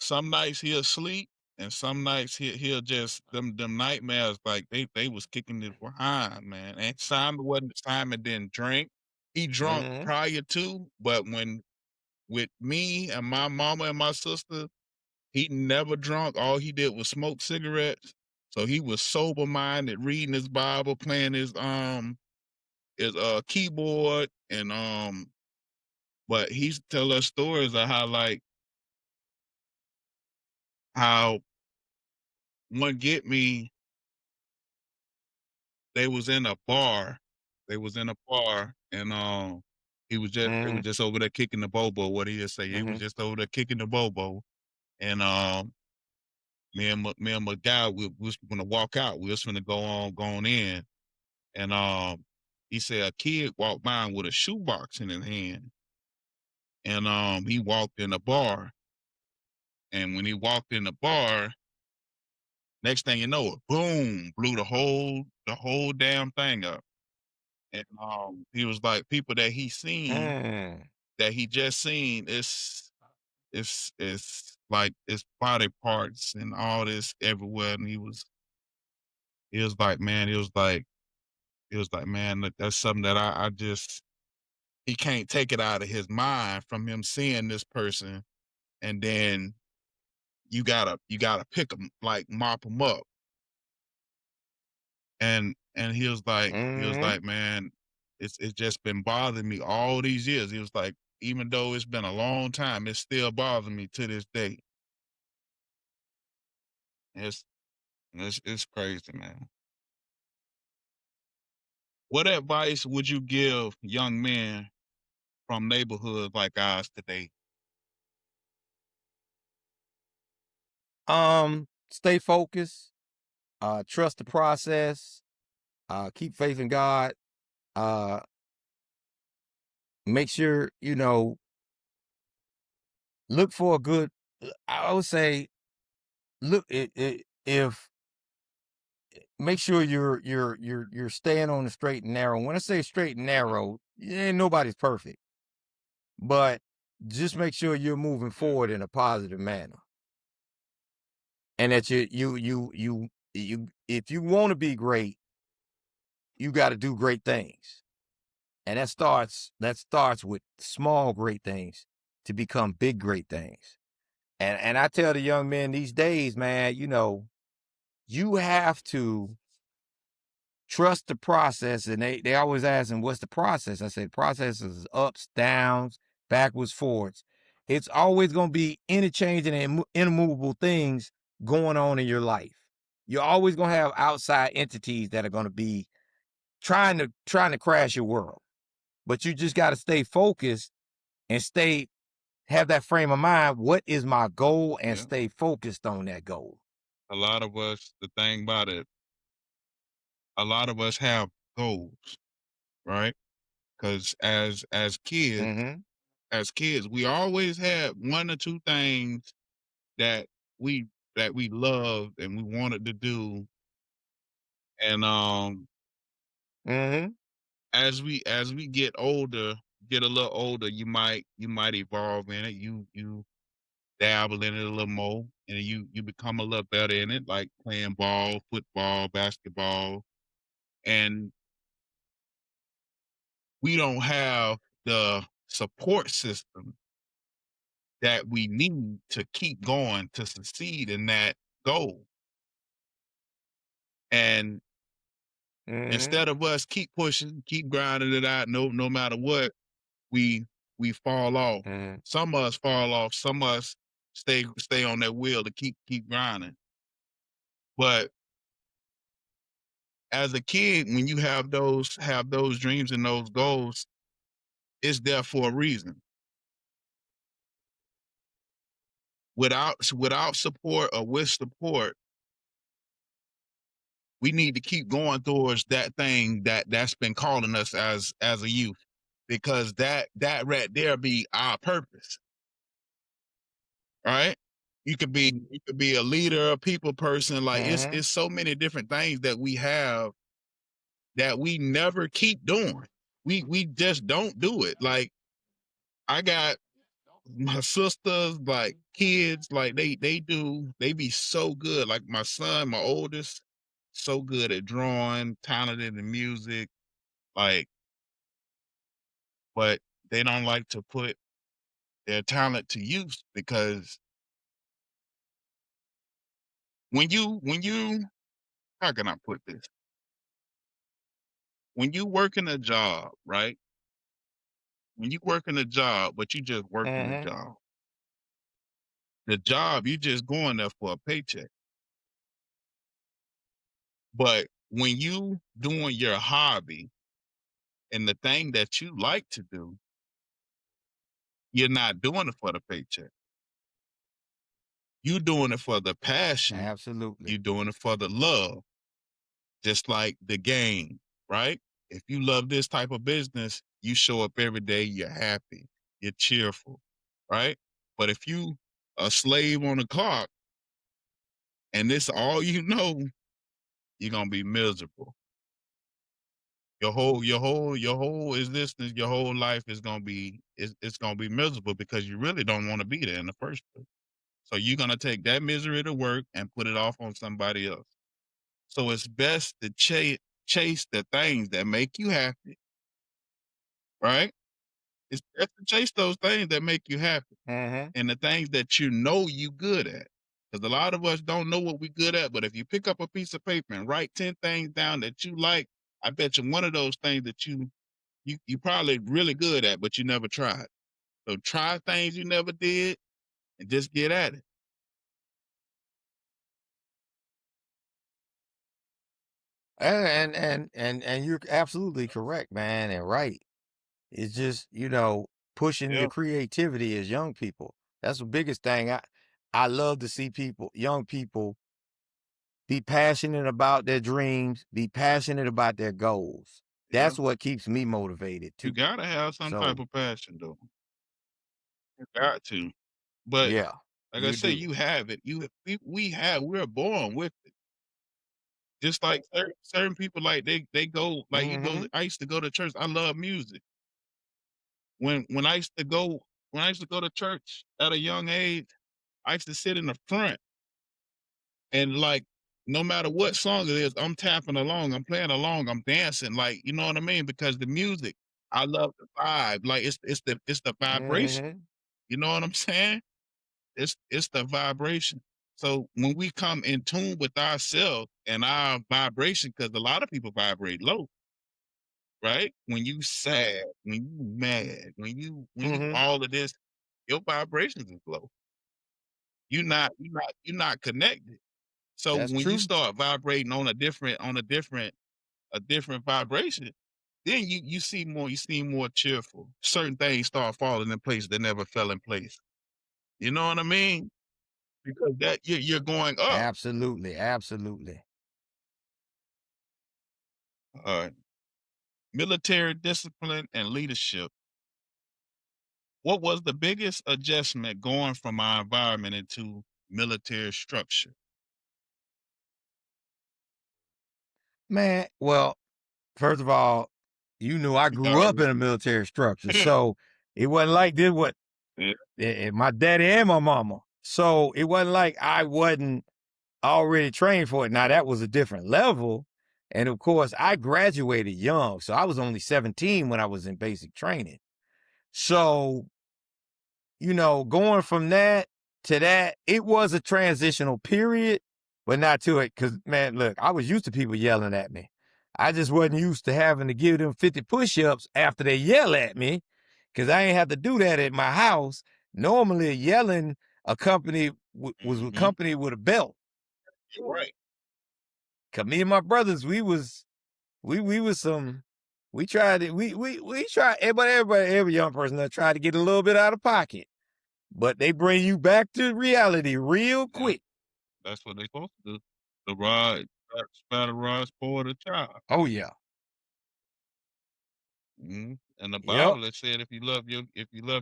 some nights he'll sleep and some nights he'll just them nightmares like they was kicking his behind, man. And Simon didn't drink. He drunk Mm-hmm. prior to, but when with me and my mama and my sister, he never drunk. All he did was smoke cigarettes. So he was sober minded, reading his Bible, playing his keyboard, and but he's tell us stories of how one get me, they was in a bar. They was in a bar and they Mm-hmm. was just over there kicking the bobo. What he say? He was Mm-hmm. just over there kicking the bobo. And me and my guy, we was gonna walk out. We was gonna going in. And he said a kid walked by with a shoebox in his hand. And he walked in the bar. And when he walked in the bar, next thing you know, boom, blew the whole damn thing up. And he was like, people that he seen, Mm. that he just seen, it's like it's body parts and all this everywhere. And he was like, man, man, that's something that I just he can't take it out of his mind from him seeing this person, and then you gotta pick him, like mop him up. And he was Mm-hmm. like, man, it's just been bothering me all these years. He was like, even though it's been a long time, it still bothers me to this day. It's it's crazy, man. What advice would you give young men from neighborhoods like ours today? Stay focused, trust the process, keep faith in God, uh, make sure, look for a good, I would say, look, if make sure you're staying on the straight and narrow. When I say straight and narrow, ain't nobody's perfect, but just make sure you're moving forward in a positive manner, and that you if you want to be great, you got to do great things, and that starts with small great things to become big great things. And I tell the young men these days, man, you have to trust the process. And they always asking, what's the process? I say, the process is ups, downs, backwards, forwards. It's always going to be interchanging and immovable things going on in your life. You're always going to have outside entities that are going to be trying to crash your world. But you just got to stay focused and have that frame of mind. What is my goal? And Yeah. stay focused on that goal. A lot of us, the thing about it, a lot of us have goals, right? Because as kids, Mm-hmm. we always had one or two things that we loved and we wanted to do. And Mm-hmm. as we get older, get a little older, you might evolve in it. You dabble in it a little more, and you become a little better in it, like playing ball, football, basketball, and we don't have the support system that we need to keep going to succeed in that goal. And Mm-hmm. instead of us keep pushing, keep grinding it out, no matter what, we fall off. Mm-hmm. Some of us fall off. Some of us stay on that wheel to keep grinding. But as a kid, when you have those dreams and those goals, it's there for a reason. Without support or with support, we need to keep going towards that thing that's been calling us as a youth, because that right there be our purpose, right? You could be a leader, a people person. Like Mm-hmm. it's so many different things that we have that we never keep doing. We just don't do it. Like I got my sisters, like kids, like they be so good. Like my son, my oldest, so good at drawing, talented in music, like, but they don't like to put their talent to use, because when you how can I put this? When you work in a job, right? When you work in a job, but you just working the Mm-hmm. job. The job, you just going there for a paycheck. But when you doing your hobby and the thing that you like to do, you're not doing it for the paycheck. You doing it for the passion. Absolutely. You doing it for the love. Just like the game, right? If you love this type of business, you show up every day, you're happy, you're cheerful, right? But if you a slave on the clock and this all you know, you're gonna be miserable. Your whole existence, your whole life is gonna be it's gonna be miserable, because you really don't want to be there in the first place. So you're gonna take that misery to work and put it off on somebody else. So it's best to chase the things that make you happy, right? It's best to chase those things that make you happy, Mm-hmm. and the things that you know you good at. Because a lot of us don't know what we good at, but if you pick up a piece of paper and write 10 things down that you like, I bet you one of those things that you probably really good at, but you never tried. So try things you never did and just get at it. And you're absolutely correct, man, and right. It's just, pushing your Yeah, creativity as young people. That's the biggest thing. I love to see young people be passionate about their dreams, be passionate about their goals. yeah. That's what keeps me motivated You too. gotta have some type So, of passion though. You got to. But yeah, like I you say, do. you have it. We're born with it. Just like certain people, like they go like you go. Mm-hmm. I used to go to church. I love music. When I used to go to church at a young age, I used to sit in the front and like no matter what song it is, I'm tapping along, I'm playing along, I'm dancing, like you know what I mean? Because the music, I love the vibe. Like it's the vibration. Mm-hmm. You know what I'm saying? It's the vibration. So when we come in tune with ourselves and our vibration, because a lot of people vibrate low, right? When you sad, when you mad, when you Mm-hmm. all of this, your vibrations is low. You're not connected. So That's when you true. start vibrating on a different vibration, then you seem more cheerful. Certain things start falling in place that never fell in place. You know what I mean? Because that you're going up. Absolutely. Absolutely. Uh, military discipline and leadership. What was the biggest adjustment going from our environment into military structure? Man, well, first of all, you knew I grew up in a military structure. So it wasn't like this what my daddy and my mama. So it wasn't like I wasn't already trained for it. Now that was a different level. And of course, I graduated young. So I was only 17 when I was in basic training. So, going from that to that, it was a transitional period, but not to it. Cause man, look, I was used to people yelling at me. I just wasn't used to having to give them 50 push-ups after they yell at me. Cause I ain't have to do that at my house. Normally yelling was Mhm. accompanied with a belt. You're right. Cause me and my brothers, we tried it. We tried, every young person that tried to get a little bit out of pocket, but they bring you back to reality real Yeah, quick. that's what they supposed to do. The rod, spatter rod, spoil the child. Oh yeah. In the Yep. Bible, it said if you love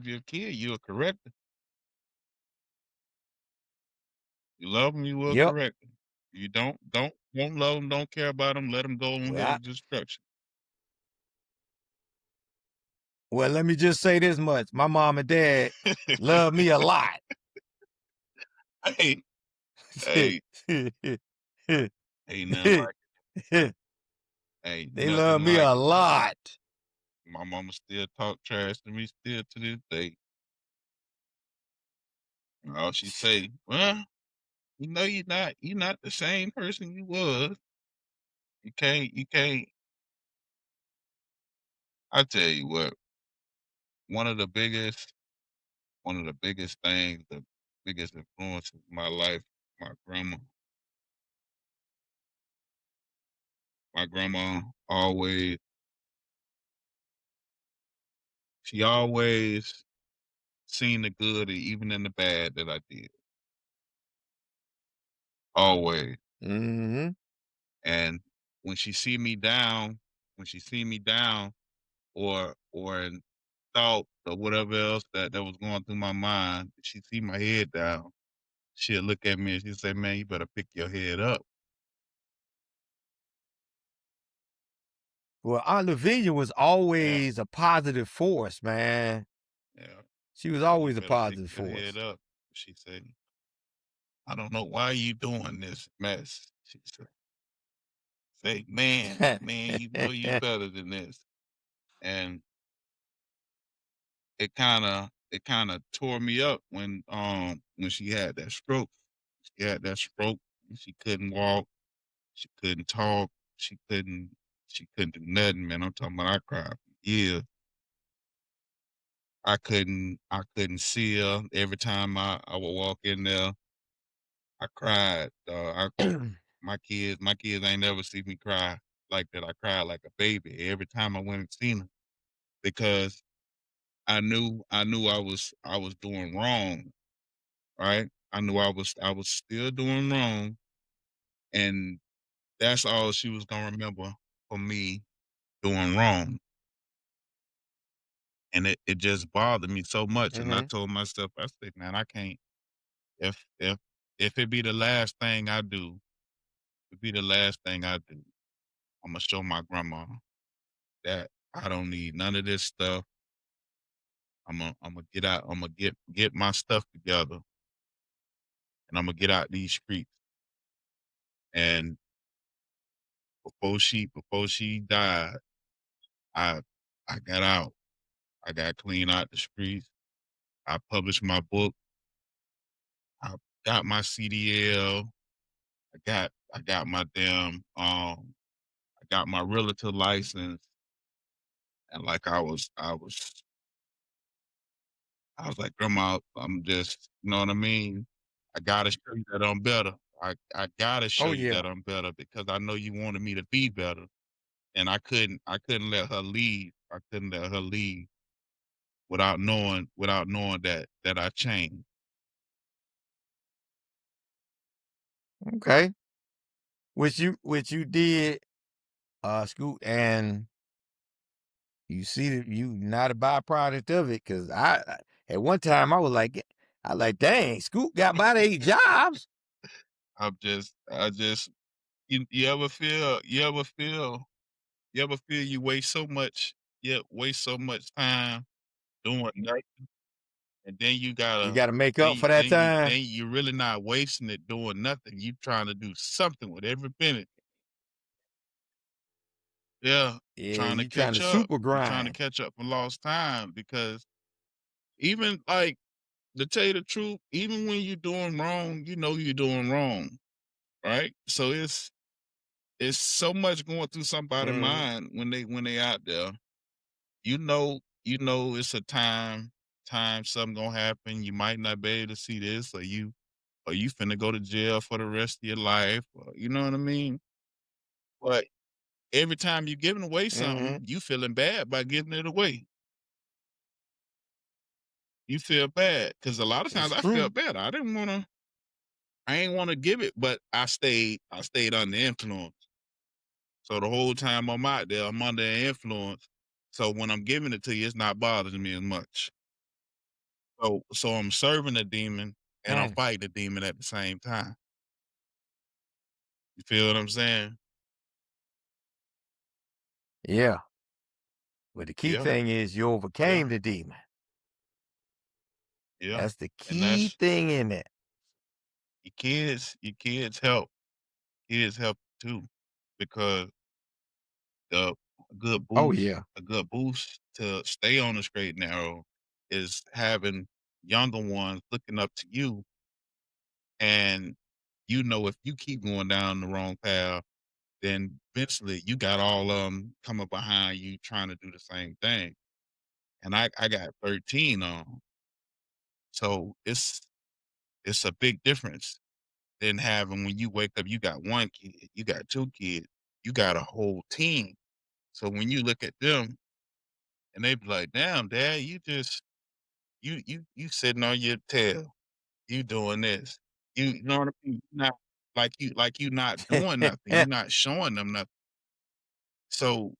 your kid, you'll correct them. You love them, you will Yep. correct them. You don't love them, don't care about them, let them go on Well, his destruction. well, let me just say this much. My mom and dad love me a lot. Hey, hey, ain't nothing They like ain't love nothing me like a it, man. lot. My mama still talk trash to me still to this day. All she say, well, you're not the same person you was. You can't. I tell you what, one of the biggest, one of the biggest things, the biggest influences in my life, my grandma. My grandma always, she always seen the good even in the bad that I did. Always. Mm-hmm. And when she see me down, when she see me down or in thought or whatever else that was going through my mind, she see my head down, she'll look at me and she'll say, man, you better pick your head up. Well, Aunt Lavinia was Yeah, always a positive force, man. yeah. She was You always a better pick positive your head force. up. She said, I don't know why you doing this mess. She said, say, man, you know you better than this. And it kinda tore me up when she had that stroke. She had that stroke and she couldn't walk, she couldn't talk, she couldn't do nothing, man. I'm talking about I cried for years. I couldn't see her. Every time I would walk in there, I cried. My kids ain't never see me cry like that. I cried like a baby every time I went and seen her because I knew I was doing wrong, right? I knew I was still doing wrong, and that's all she was gonna remember for me doing wrong. And it just bothered me so much. And I Mm-hmm. told myself, I said, man, I can't if if it be the last thing I do, It'd be the last thing I do. I'm gonna show my grandma that I don't need none of this stuff. I'm gonna get out. I'm gonna get my stuff together, and I'm gonna get out these streets. And before she died, I I got out. I got clean out the streets. I published my book. I got my CDL. I got my damn I got my realtor license. And like I was like, Grandma, I'm just, you know what I mean? I gotta show you that I'm better. I gotta show Oh you yeah. that I'm better because I know you wanted me to be better. And I couldn't let her leave. I couldn't let her leave without knowing that I changed. Okay. Which you did, Scoot, and you see that you not a byproduct of it, cause at one time I was like, dang, Scoot got about 8 jobs. I just you ever feel you waste so much time doing nothing, and then you You gotta got to make then up you for that then you time. then you're really not wasting it doing nothing. You trying to do something with every minute. Yeah, Yeah, trying to you trying to catch up. super You're trying to grind. catch up for lost time because even like to tell you the truth, even when you're doing wrong, you know you're doing wrong, right? So it's so much going through somebody's Mhm. mind when they out there. You know it's a time something gonna happen. You might not be able to see this, or you finna go to jail for the rest of your life, or you know what I mean? But every time you giving away something, Mhm. you feeling bad by giving it away. You feel bad because a lot of It's times I true. felt bad. I ain't wanna give it, but I stayed under influence. So the whole time I'm out there, I'm under influence. So when I'm giving it to you, it's not bothering me as much. So I'm serving the demon and I'm Mm. fighting the demon at the same time. You feel what I'm saying? Yeah. But the key Yeah, thing is you yeah, overcame the demon. yeah. That's the And key that's thing in it. your kids help. Kids help too. Because the a good Oh boost, yeah. a good boost to stay on the straight and narrow is having younger ones looking up to you. And if you keep going down the wrong path, then eventually you got all of them coming behind you trying to do the same thing. And I got 13 on. So it's a big difference than having when you wake up, you got one kid, you got two kids, you got a whole team. So when you look at them and they be like, damn, dad, you sitting on your tail, you doing this. You know what I mean? Not like you not doing nothing. You not showing them nothing. So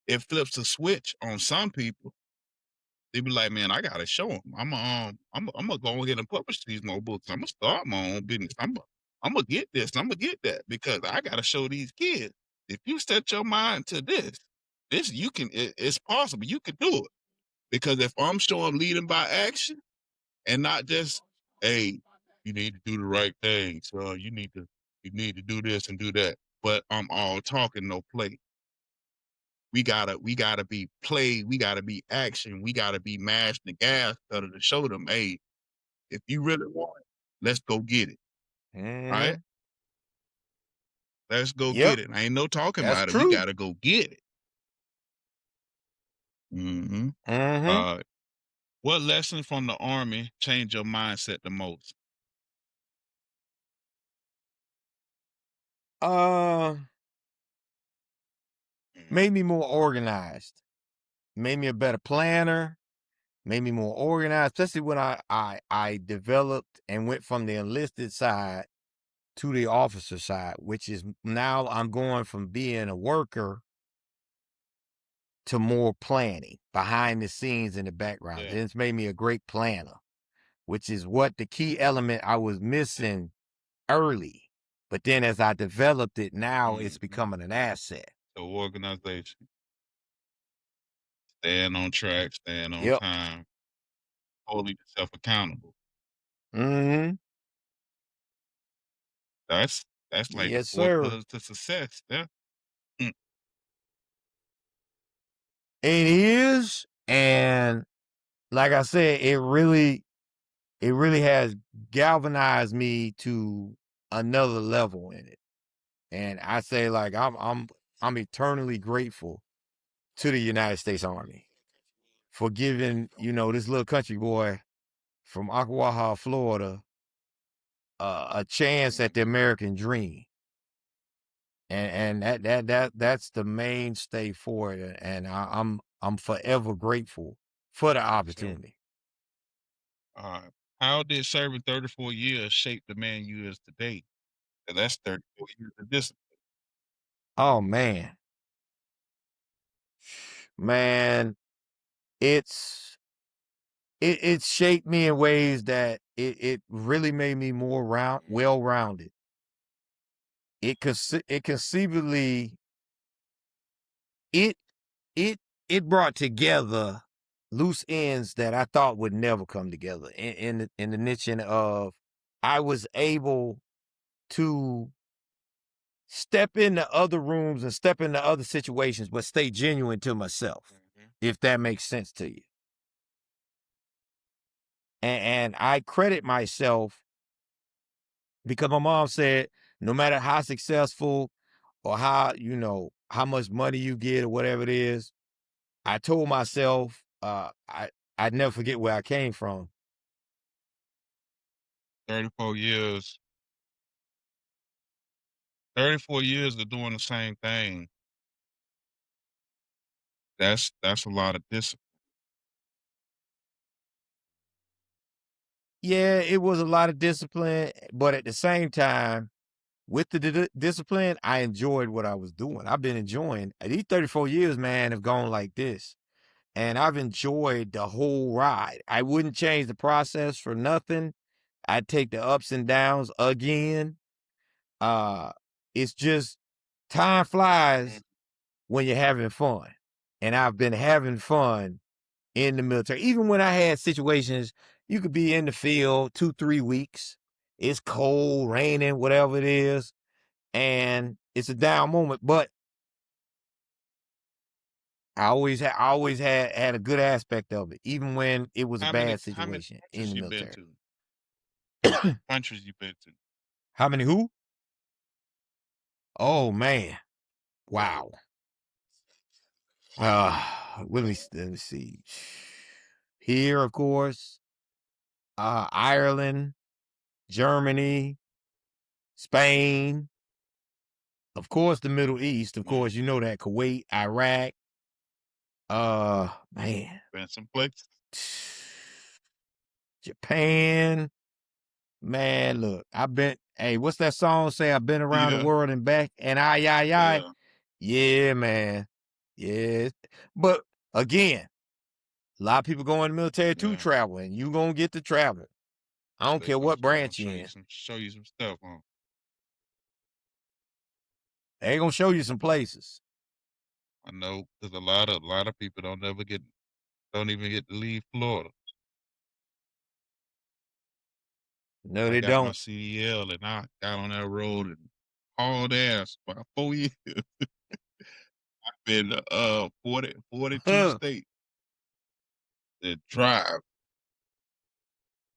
it flips a switch on some people. They be like, "Man, I gotta show them. I'm gonna go ahead and publish these more books. Imma start my own business. Imma get this. Imma get that because I gotta show these kids. If you set your mind to this you can. It's possible. You can do it because if I'm showing leading by action and not just, hey, you need to do the right thing. So you need to do this and do that. But I'm all talking, no play. We gotta be play, we gotta be action, we gotta be mashing the gas pedal to show them, hey, if you really want it, let's go get it. Right? Mhm. Let's go Yep. get it. Ain't no talking That's about it. We true. gotta go get it. Hmm. Mhm. Uh, what lesson from the army changed your mindset the most? Uh, Mhm. made me more organized. Made me a better planner. Made me more organized, especially when I developed and went from the enlisted side to the officer side, which is now I'm going from being a worker to more planning behind the scenes in the background. Yeah. And it's made me a great planner, which is what the key element I was missing early. But then as I developed it, now it's becoming an asset. The organization. Staying on track, staying on Yep. time, holding yourself accountable. Mm-hmm. That's like the Yes, 4 sir. pillars to success. Yeah. Mm. It is. And like I said, it really has galvanized me to another level in it. And I say, like, I'm eternally grateful to the United States Army for giving, this little country boy from Ocklawaha, Florida, a chance at the American dream. And that's the mainstay for it. And I'm forever grateful for the opportunity. How did serving 34 years shape the man you is today? And that's 34 years of discipline. Oh man. Man, it's shaped me in ways that it really made me more well-rounded. It conceivably it it brought together loose ends that I thought would never come together in the niche of I was able to step into other rooms and step into other situations, but stay genuine to myself, if that makes sense to you. And I credit myself because my mom said, no matter how successful or how much money you get or whatever it is, I told myself, I'd never forget where I came from. 34 years. 34 years of doing the same thing. That's a lot of discipline. Yeah, it was a lot of discipline, but at the same time, with the discipline, I enjoyed what I was doing. I've been enjoying these 34 years, man, have gone like this. And I've enjoyed the whole ride. I wouldn't change the process for nothing. I'd take the ups and downs again. It's just time flies when you're having fun. And I've been having fun in the military. Even when I had situations, you could be in the field 2-3 weeks. It's cold, raining, whatever it is, and it's a down moment. But I always had a good aspect of it, even when it was a How many bad situation in countries the you been military. to? Countries you been to? How many who? Oh man. Wow. Let me see. Here, of course, Ireland, Germany, Spain, of course, the Middle East. Of course, you know that Kuwait, Iraq. Man, Been some places. Japan. Man, look, I've been. Hey, what's that song say? I've been around the Yeah. world and back, and I. Yeah. Yeah, man. Yeah, but again, a lot of people go in the military to Yeah. travel, and you gonna get to travel. I don't care what branch you in. Show you some stuff, huh? They gonna show you some places. I know because a lot of people don't even get to leave Florida. No, I they got my don't. CDL and I got on that road and hauled ass for 4 years. I've been 42 states that drive.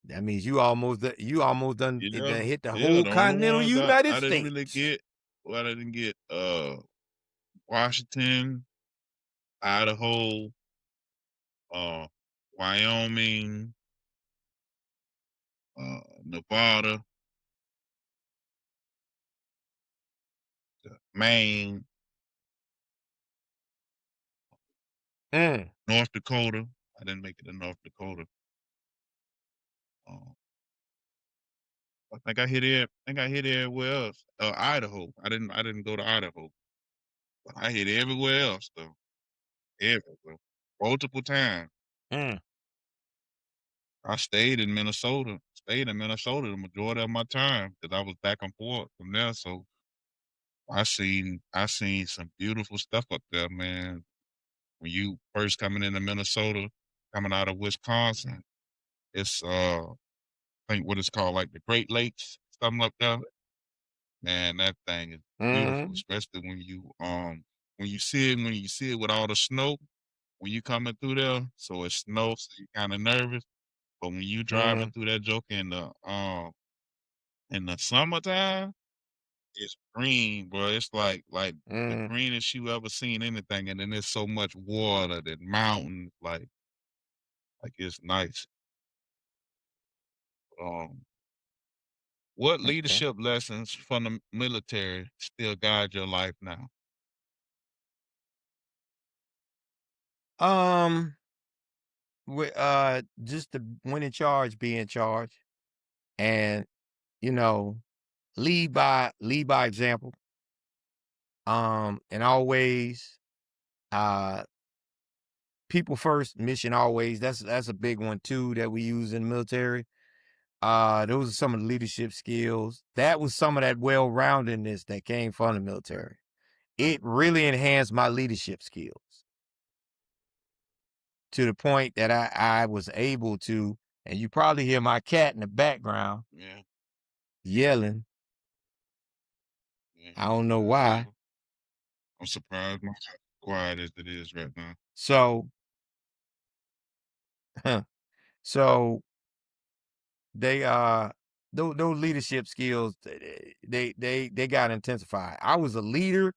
That means you almost done Yeah, hit the yeah. whole The only continental ones United I didn't really States. get. Well, I didn't get Washington, Idaho, Wyoming, Nevada, Maine, North Dakota. I didn't make it to North Dakota. I think I hit it. I think I hit everywhere else. Idaho. I didn't go to Idaho, but I hit everywhere else though. Everywhere, multiple times. I stayed in Minnesota. Stayed in Minnesota the majority of my time because I was back and forth from there. So I seen some beautiful stuff up there, man. When you first coming into Minnesota, coming out of Wisconsin, it's I think what it's called like the Great Lakes, something up there. Man, that thing is beautiful, Mhm. especially when you see it with all the snow when you coming through there. So it snows, so you kind of nervous. But when you driving Mhm. through that joke in the summertime, it's green, bro. It's like the Mhm. greenest you ever seen anything, and then there's so much water, the mountains, like it's nice. Um, what Okay. leadership lessons from the military still guide your life now? Um, just to when in charge, be in charge, and you know, lead by example. And always, uh, people first, mission always. That's a big one too that we use in the military. Those are some of the leadership skills. That was some of that well-roundedness that came from the military. It really enhanced my leadership skills to the point that I was able to, and you probably hear my cat in the background Yeah, yelling. yeah, I don't know good why. deal. I'm surprised my house is quiet as it is right now. So, so they those leadership skills they got intensified. I was a leader,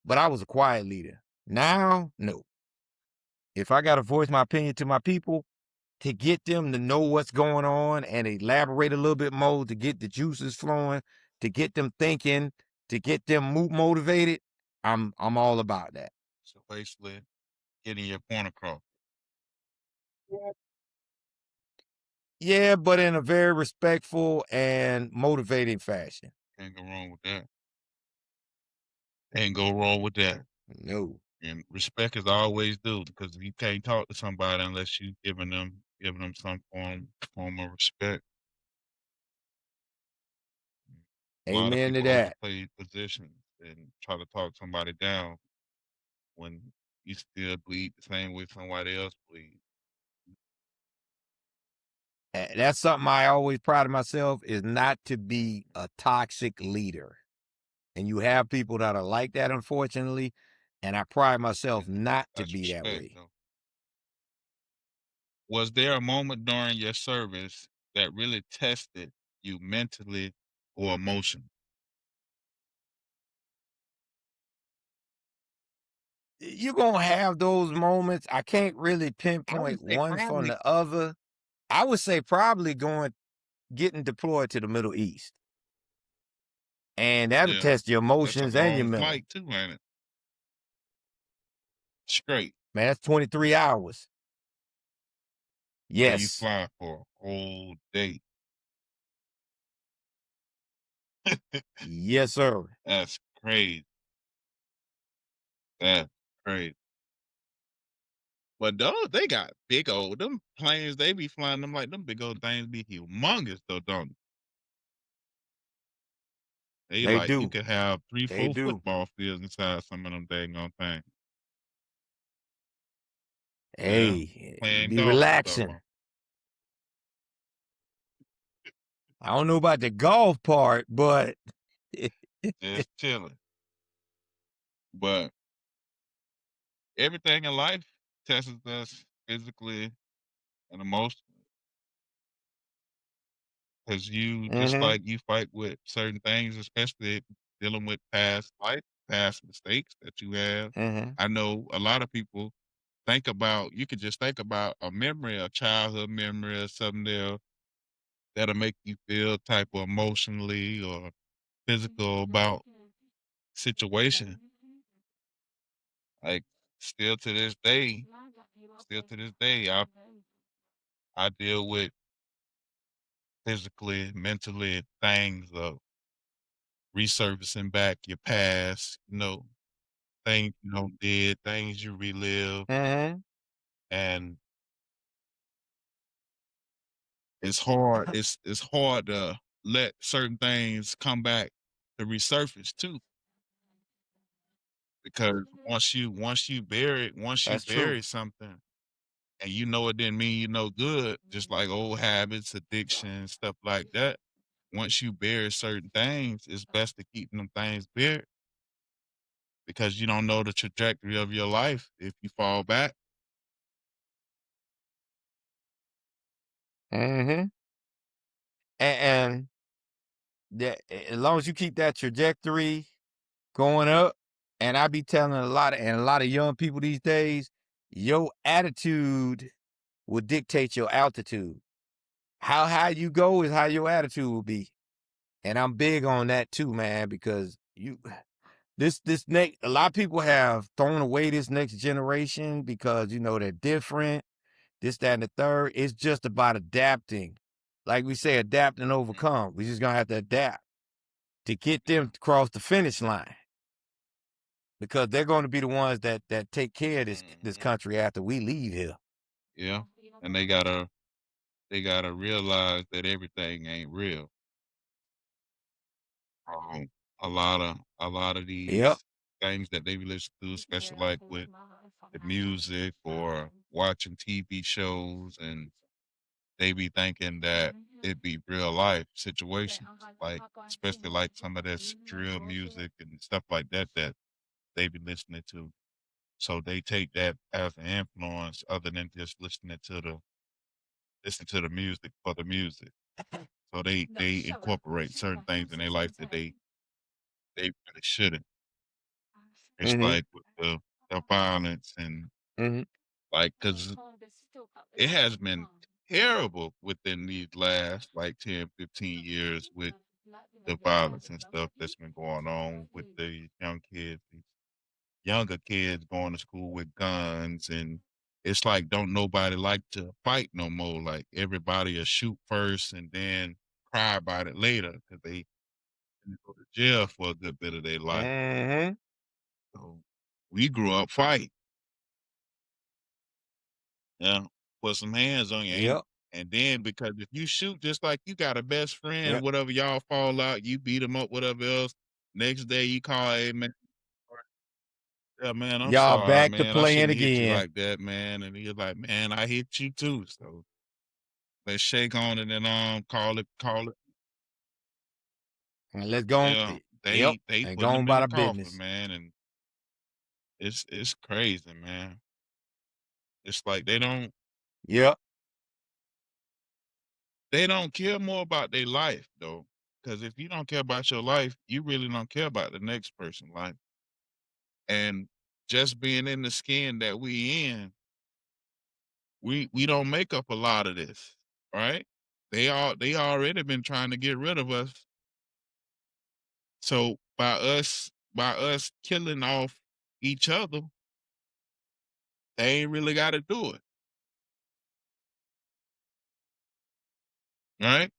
but I was a quiet leader. Now, no. If I got to voice my opinion to my people to get them to know what's going on and elaborate a little bit more to get the juices flowing, to get them thinking, to get them motivated, I'm all about that. So basically, getting your point across. Yeah, but in a very respectful and motivating fashion. Can't go wrong with that. Can't go wrong with that. No. And respect is always due because you can't talk to somebody unless you giving them some form of respect. A lot of Amen to people that. overplay positions and try to talk somebody down when you still bleed the same way somebody else bleeds. That's something I always pride of myself is not to be a toxic leader. And you have people that are like that, unfortunately. And I pride Yeah, myself not to that's be that respect way. though. Was there a moment during your service that really tested you mentally or emotionally? You're going to have those moments. I can't really I would pinpoint say one from probably the other. I would say probably getting deployed to the Middle East. And that'll yeah. test your That's a emotions and your long mental. flight too, ain't it? Straight. Man, that's 23 hours. And you Yes. fly for a whole day. Yes, sir. That's crazy. That's crazy. But those they got big old them planes. They be flying them like them big old things be humongous though, don't they? They They like you do. could have three, They four do. football fields inside some of them dang on things. Yeah, Hey, playing be golf and stuff. relaxing. Huh? I don't know about the golf part, but Just chilling. But everything in life tests us physically and emotionally. Because you just hmm like you fight with certain things, especially dealing with past mistakes that you have. hmm I know a lot of people you could just think about a memory, a childhood memory or something there that'll make you feel type of emotionally or physical about situation. Like still to this day, still to this day, I deal with physically, mentally things of resurfacing back your past, things you know did, things you relive, hmm and it's hard. It's hard to let certain things come back to resurface too, because once you That's true. bury something and you know it didn't mean you no good, just like old habits, addiction, stuff like that. Once you bury certain things, it's best to keep them things buried because you don't know the trajectory of your life if you fall back. Mm-hmm. And that as long as you keep that trajectory going up, and I be telling a lot of young people these days, your attitude will dictate your altitude. How high you go is how your attitude will be. And I'm big on that too, man, because this next a lot of people have thrown away this next generation because they're different, this, that, and the third. It's just about adapting. Like we say, adapt and overcome. We just gonna have to adapt to get them to cross the finish line. Because they're going to be the ones that take care of this country after we leave here. Yeah, and they gotta realize that everything ain't real. Um, a lot of Yep. these things that they be listening to, especially like with the music or watching TV shows, and they be thinking that it be real life situations, like especially like some of this drill music and stuff like that that they be listening to. So they take that as an influence, other than just listen to the music for the music. So they incorporate certain things in their life that they really shouldn't. It's Mm-hmm. like with the violence and Mm-hmm. like because it has been terrible within these last like 10, 15 years with the violence and stuff that's been going on with the young kids, these younger kids going to school with guns, and it's like don't nobody like to fight no more. Like everybody will shoot first and then cry about it later because they go to jail for a good bit of their life. Mm-hmm. So we grew up fighting. Yeah, put some hands on you, Yep. and then because if you shoot just like you got a best friend, Yep. whatever y'all fall out, you beat him up, whatever else. Next day you call, hey man, yeah man, I'm Y'all sorry, back to man, I playing shouldn't hit you again. like that, man. And he's like, man, I hit you too. So let's shake on it and call it. And let's go on. Yeah, Yep. they And go putting on them in about the our coffin, business. man, and it's crazy, man. It's like Yep. they don't care more about their life though. Because if you don't care about your life, you really don't care about the next person's life. And just being in the skin that we in, we don't make up a lot of this, right? They already been trying to get rid of us. So by us killing off each other, they ain't really got to do it, right?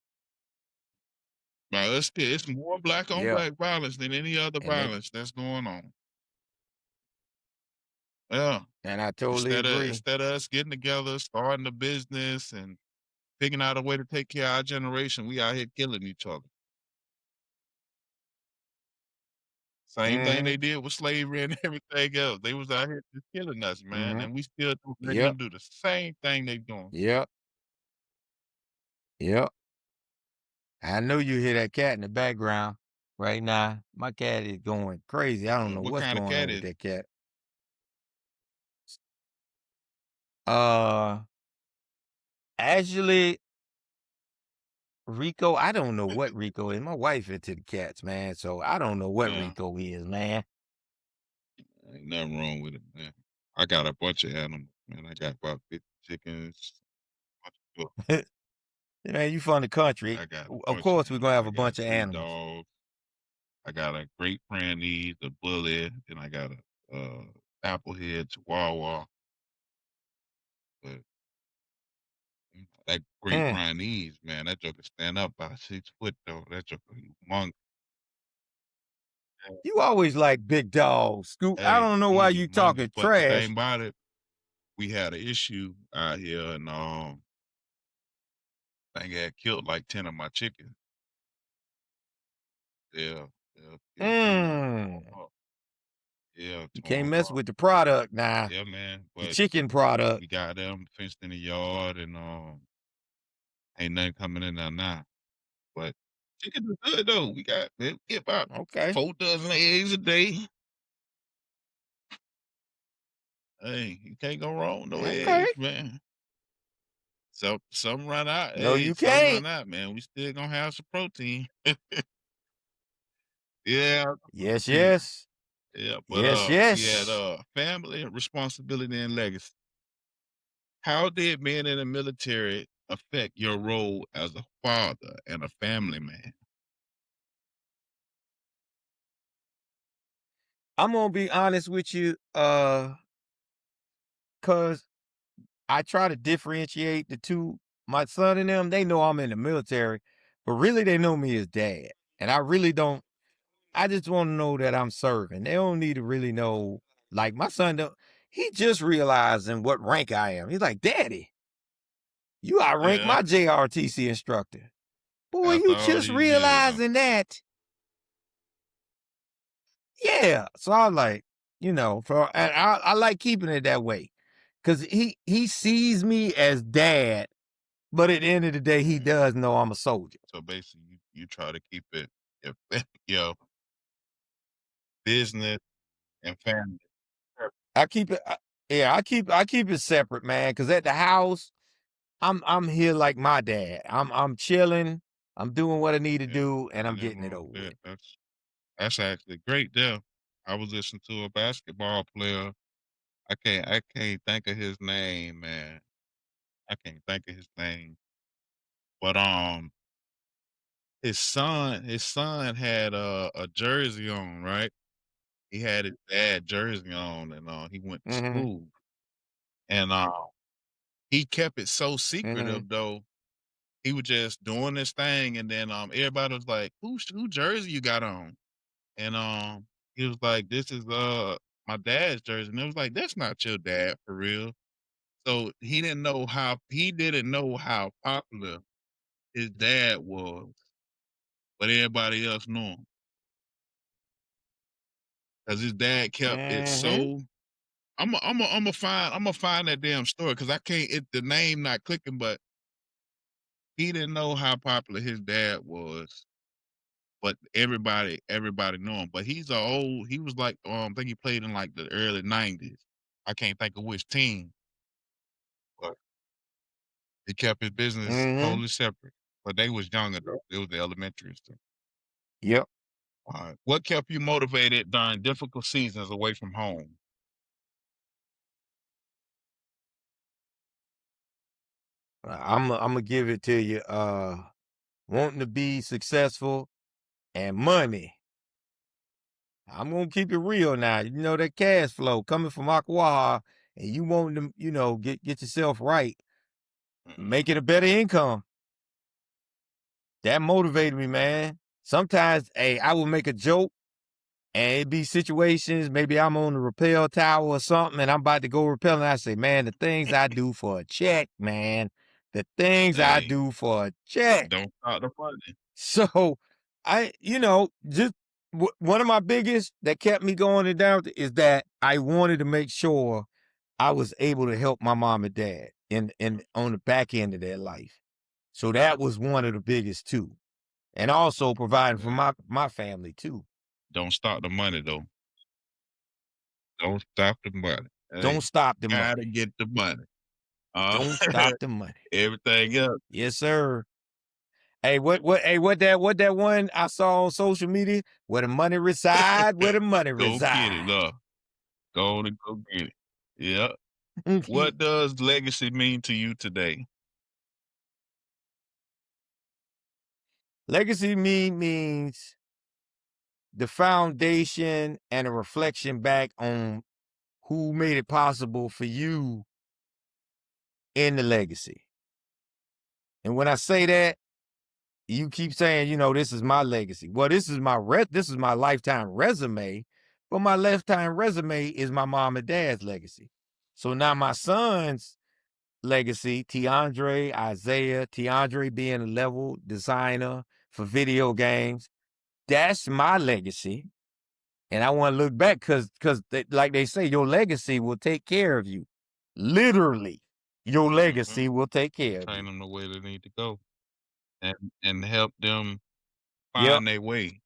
By us, it's more black on Yep. black violence than any other And they violence that's going on. Yeah. and I totally agree. Instead of us getting together, starting a business, and figuring out a way to take care of our generation, we out here killing each other. Same thing Mm-hmm. they did with slavery and everything else. They was out here just killing us, man, Mm-hmm. and we still letting Yep. them do the same thing they doing. Yep. Yep. I know you hear that cat in the background right now. My cat is going crazy. I don't know What what's kind of going cat on with is it? that cat. Uh, actually, Rico, I don't know what Rico is. My wife into the cats, man. So I don't know what Yeah, Rico is, man. ain't nothing wrong with it, man. I got a bunch of animals, man. I got about 50 chickens. Bunch of Man, you from the country. I got a Of bunch of course, we're gonna animals. have I a got bunch of 3 animals. dogs. I got a Great Pyrenees, a Bully, and I got a Applehead Chihuahua. But that Great Mm. Pyrenees, man, that joker stand up about 6 foot though. That joker humongous. You always like big dogs, Scoop. I Hey, don't know why he's you humongous. talking But the thing trash. about it, we had an issue out here, and I think I had killed like 10 of my chickens. Yeah, yeah, Mm. yeah, You tore can't 'em mess up. with the product now. Yeah, man, The but chicken product. we got them fenced in the yard and, ain't nothing coming in there now, but chicken is good though. We get about Okay. 4 dozen eggs a day. Hey, you can't go wrong with no Okay. eggs, man. So some run out. No, Hey, you some can't. run out, man. We still gonna have some protein. Yeah, Yes, protein. yes. Yeah, but Yes, we had yes. family, responsibility, and legacy. How did being in the military affect your role as a father and a family man? I'm gonna be honest with you, cause I try to differentiate the two. My son and them, they know I'm in the military, but really they know me as dad. And I really don't, I just want to know that I'm serving. They don't need to really know, like my son, he just realizing what rank I am. He's like, Daddy, you outrank Yeah, my JRTC instructor. Boy, after you all just these years, huh? realizing that. Yeah. So I was like, and I like keeping it that way. Cause he sees me as dad, but at the end of the day, he does know I'm a soldier. So basically, you try to keep it your, your business and family separate. I keep it, yeah, I keep it separate, man. Cause at the house, I'm here like my dad. I'm chilling. I'm doing what I need to Yeah, do, and I'm ain't nothing getting it wrong over with with. that. That's actually great there. I was listening to a basketball player. I can't think of his name, man. I can't think of his name. But his son had a jersey on, right? He had his dad jersey on and he went to Mm-hmm. school. And he kept it so Mm-hmm. secretive though. He was just doing this thing and then everybody was like, who jersey you got on? And he was like, this is my dad's jersey. And it was like, that's not your dad for real. So he didn't know how popular his dad was, but everybody else knew him. Cause his dad kept it Mm-hmm. so I'm gonna find that damn story because I can't the name not clicking, but he didn't know how popular his dad was. But everybody knew him. But he was like I think he played in like the early 90s. I can't think of which team, but he kept his business Mm-hmm. totally separate. But they was younger though. It was the elementary stuff. Yep. All right. What kept you motivated during difficult seasons away from home? I'm gonna give it to you. Wanting to be successful and money. I'm gonna keep it real now. You know that cash flow coming from Ocklawaha, and you want to, get yourself right, Mhm. make it a better income. That motivated me, man. Sometimes, hey, I will make a joke, and it be situations. Maybe I'm on the rappel tower or something, and I'm about to go rappel, and I say, man, the things I do for a check, man. The things I Hey, do for a check. don't stop the money. So just one of my biggest that kept me going and down is that I wanted to make sure I was able to help my mom and dad in on the back end of their life. So that was one of the biggest too. And also providing for Yeah. my family too. Don't stop the money though. Don't stop the money. Hey, Don't stop the gotta money. get the money. Uh, Don't stop the money. everything else, Yes, sir. Hey, what that one I saw on social media? Where the money reside, where the money go get it. reside. Go on and go get it. Yeah. What does legacy mean to you today? Legacy means the foundation and a reflection back on who made it possible for you in the legacy. And when I say that, you keep saying, this is my legacy. Well, this is my lifetime resume, but my lifetime resume is my mom and dad's legacy. So now my sons legacy. Isaiah, Tiandre being a level designer for video games. That's my legacy. And I want to look back because like they say, your legacy will take care of you. Literally, your legacy will take care of Train you. them the way they need to go, and help them Yep. find their way.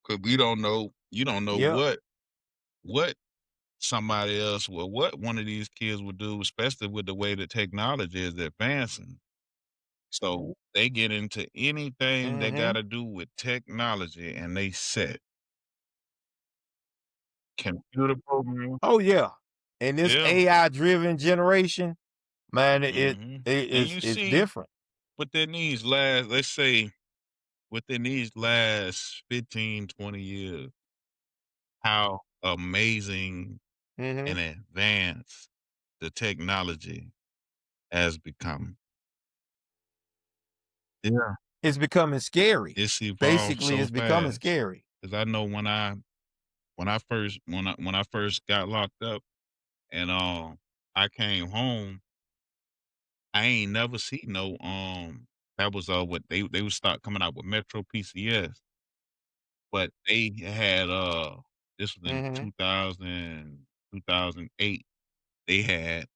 Cause we don't know, you don't know Yep. what somebody else will, what one of these kids will do, especially with the way that technology is advancing. So they get into anything that got to do with technology, and they set computer programming. Oh yeah. In this Yeah. AI driven generation, man, And you it's see different. within these last, let's say, within these last 15, 20 years, how amazing Mm-hmm. and advanced the technology has become. Yeah. It's becoming scary. It's evolved Basically, so it's becoming fast. scary. Cause I know when I first got locked up and I came home, I ain't never seen no that was what they would start coming out with Metro PCS, but they had this was in Mm-hmm. 2008. They had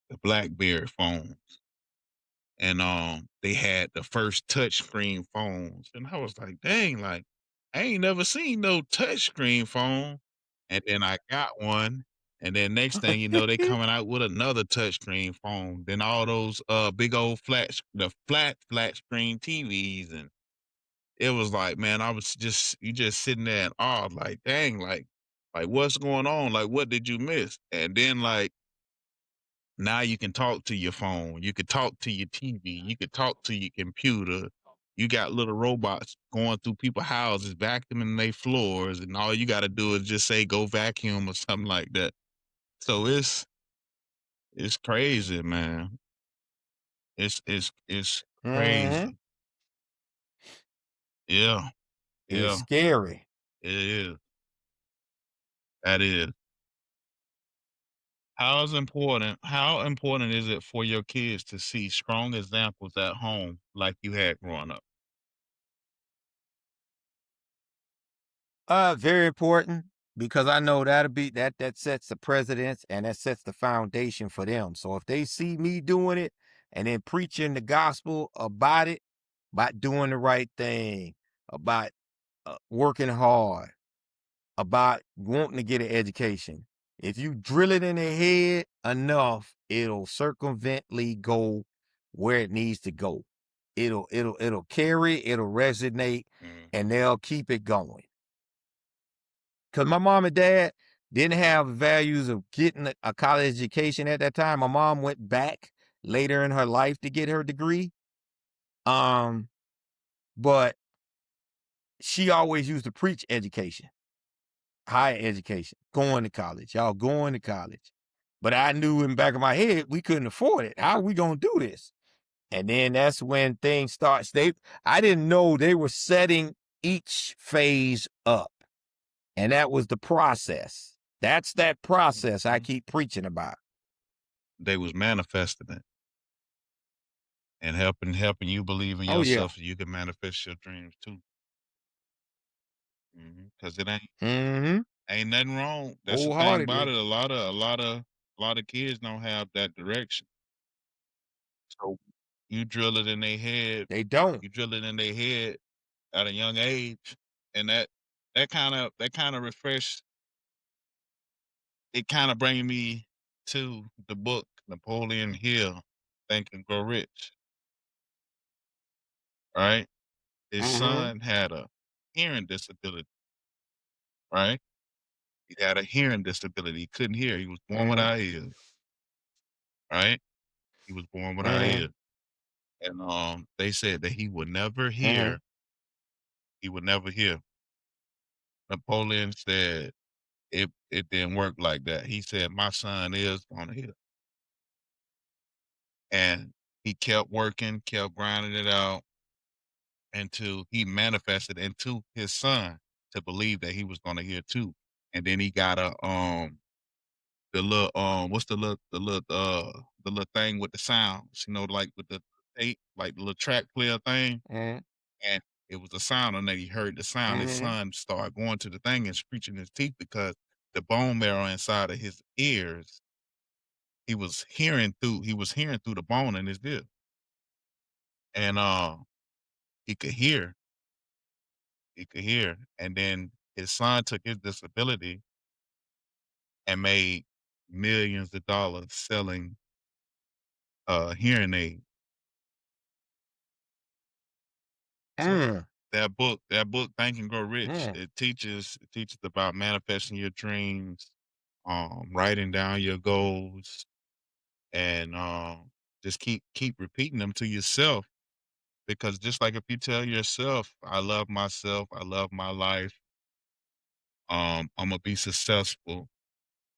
the BlackBerry phone, and they had the first touchscreen phones, and I was like, dang, like I ain't never seen no touchscreen phone. And then I got one, and then next thing you know, they coming out with another touchscreen phone. Then all those big old flat screen TVs, and it was like, man, I was just you just sitting there in awe, like, dang, like what's going on? Like, what did you miss? And then like now you can talk to your phone, you could talk to your TV, you could talk to your computer. You got little robots going through people's houses, vacuuming their floors, and all you got to do is just say, "Go vacuum" or something like that. So it's crazy, man. It's Mm-hmm. crazy. Yeah, It's yeah, scary. it is. That is. How important is it for your kids to see strong examples at home like you had growing up? Very important because I know that sets the precedence and that sets the foundation for them. So if they see me doing it and then preaching the gospel about it, about doing the right thing, about working hard, about wanting to get an education, if you drill it in their head enough, it'll circumvently go where it needs to go. It'll carry, it'll resonate, and they'll keep it going. Because my mom and dad didn't have values of getting a college education at that time. My mom went back later in her life to get her degree. But she always used to preach education, higher education, going to college, y'all going to college. But I knew in the back of my head, we couldn't afford it. How are we going to do this? And then that's when things start. I didn't know they were setting each phase up. And that was the process. That's that process I keep preaching about. They was manifesting it and helping you believe in Oh, yeah. yourself so you can manifest your dreams too. Because it Mm-hmm. ain't nothing wrong. That's the thing about Wholeheartedly. it. A lot of kids don't have that direction. So you drill it in their head. They don't. You drill it in their head at a young age, and that kind of refresh. It kind of bring me to the book Napoleon Hill, Think and Grow Rich. Right, his Mm-hmm. son had a hearing disability. Right, he had a hearing disability. He couldn't hear. He was born Mm-hmm. without ears. Right, he was born without Mm-hmm. ears, and they said that he would never Mm-hmm. hear. He would never hear. Napoleon said it didn't work like that. He said my son is gonna hear, and he kept working, kept grinding it out until he manifested into his son to believe that he was gonna hear too. And then he got the little what's the little thing with the sounds, like with the tape, like the little track player thing, Mhm. and it was a sound, and then he heard the sound. His Mhm. son started going to the thing and screeching his teeth because the bone marrow inside of his ears, he was hearing through the bone in his ear, and he could hear, and then his son took his disability and made millions of dollars selling hearing aids. So Mm. that book, Think and Grow Rich, Mm. it teaches about manifesting your dreams, writing down your goals, and just keep repeating them to yourself. Because just like if you tell yourself, "I love myself, I love my life, I'm gonna be successful,"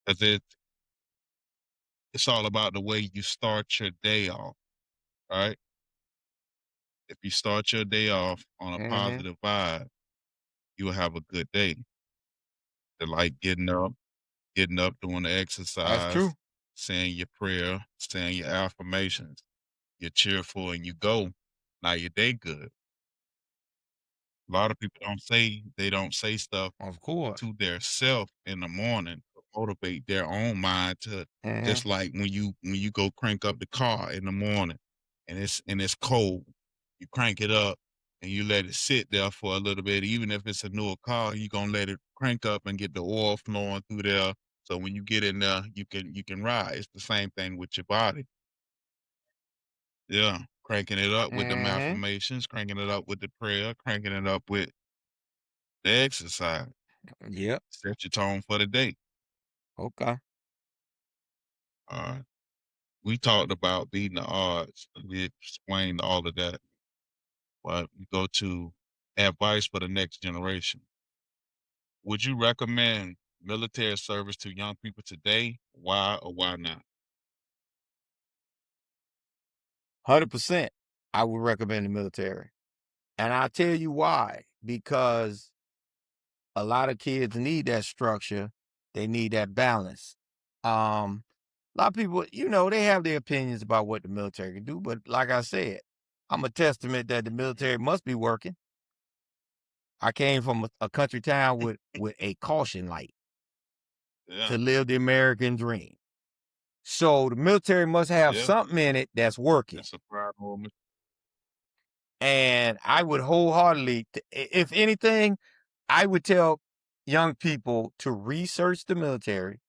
because it's all about the way you start your day off, right? If you start your day off on a Mhm. positive vibe, you will have a good day. Like getting up, doing the That's exercise, true. saying your prayer, saying your affirmations. You're cheerful and you go. Now your day good. A lot of people they don't say stuff Of course. to their self in the morning to motivate their own mind to, Mhm. just like when you go crank up the car in the morning and it's cold, you crank it up and you let it sit there for a little bit. Even if it's a newer car, you're gonna let it crank up and get the oil flowing through there. So when you get in there, you can ride. It's the same thing with your body. Yeah. Cranking it up with the Mhm. affirmations, cranking it up with the prayer, cranking it up with the exercise. Yep. Set your tone for the day. Okay. Uh, we talked about beating the odds. We explained all of that. But we go to advice for the next generation. Would you recommend military service to young people today? Why or why not? 100%. I would recommend the military. And I'll tell you why. Because a lot of kids need that structure. They need that balance. A lot of people, they have their opinions about what the military can do, but like I said, I'm a testament that the military must be working. I came from a country town with a caution light Yeah, to live the American dream. So the military must have yeah. something in it that's working. It's a proud moment. And I would wholeheartedly, if anything, I would tell young people to research the military,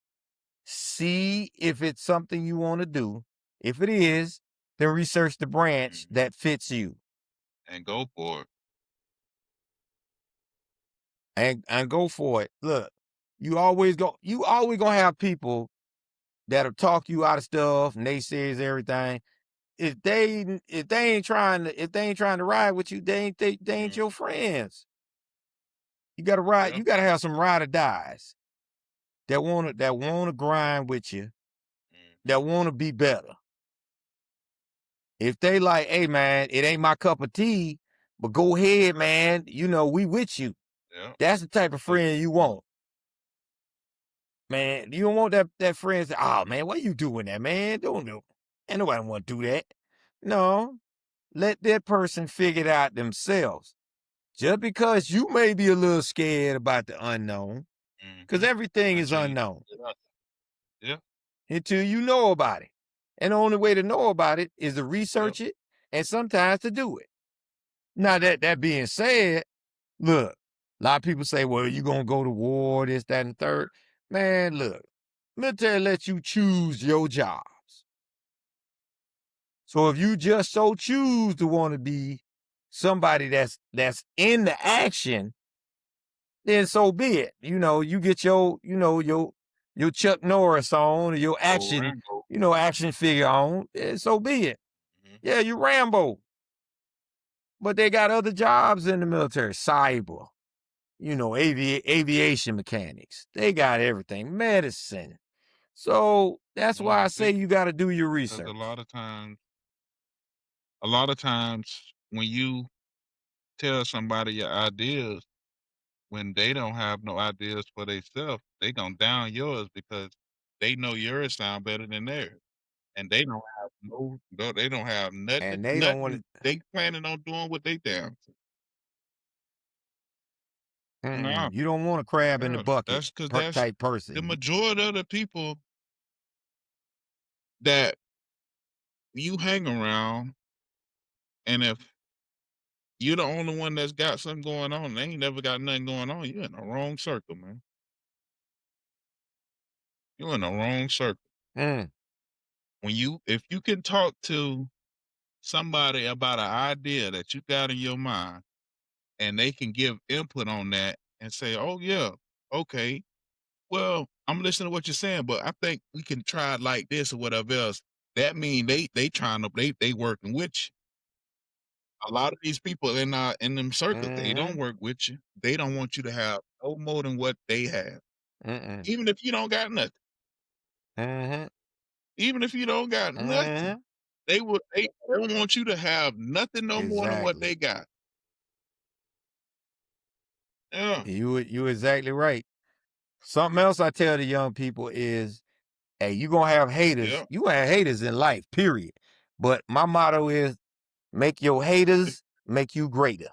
see if it's something you want to do. If it is, then research the branch Hmm. that fits you And go for it. and go for it. Look, you always gonna have people that'll talk you out of stuff, naysayers, everything. If they ain't trying to ride with you, they ain't Mm, your friends. You gotta ride, yeah, you gotta have some ride or dies that wanna grind with you, hmm, that wanna be better. If they like, hey man, it ain't my cup of tea, but go ahead, man. We with you. yeah. That's the type of Push friend you you. want. Man, you don't want that friend say, oh man, why you doing that, man? Don't do. Ain't nobody want to do that. No. Let that person figure it out themselves. Just because you may be a little scared about the unknown, because Hmm. everything is Until you unknown get up. Yeah. until you know about it. And the only way to know about it is to Yep. research it and sometimes to do it. Now that being said, look, a lot of people say, well, you gonna go to war, this, that, and the third. Man, look, military lets you choose your jobs. So if you just so choose to want to be somebody that's in the action, then so be it. You get your Chuck Norris on or your Go action, Rambo. action figure on, and so be it. Hmm. Yeah, you Rambo. But they got other jobs in the military, cyber, aviation mechanics. They got everything, medicine. So that's No, why I you say think you got to do your because a research. lot of times, when you tell somebody your ideas, when they don't have no ideas for themselves, they gonna down yours because they know yours sound better than theirs, and they don't have they don't have nothing and they don't want nothing they planning on doing what they damn to. no. You don't want a crab in the Yeah, bucket that's because that's type the person. majority of the people that you hang around, and if you're the only one that's got something going on, they ain't never got nothing going on, you're in the wrong circle, man. You're in the wrong circle. Mm, If you can talk to somebody about an idea that you got in your mind, and they can give input on that and say, "Oh yeah, okay, well, I'm listening to what you're saying, but I think we can try it like this or whatever else." That mean they trying to they working with you. A lot of these people in them circles, they don't mm-hmm, work with you. They don't want you to have no more than what they have, mm-mm, even if you don't got nothing. mm-hmm, Even if you don't got nothing, mm-hmm. they don't want you to have nothing no more than what Exactly. they got. Yeah, You exactly right. Something else I tell the young people is, hey, you gonna have haters. yeah, You gonna have haters in life, period. But my motto is make your haters make you greater.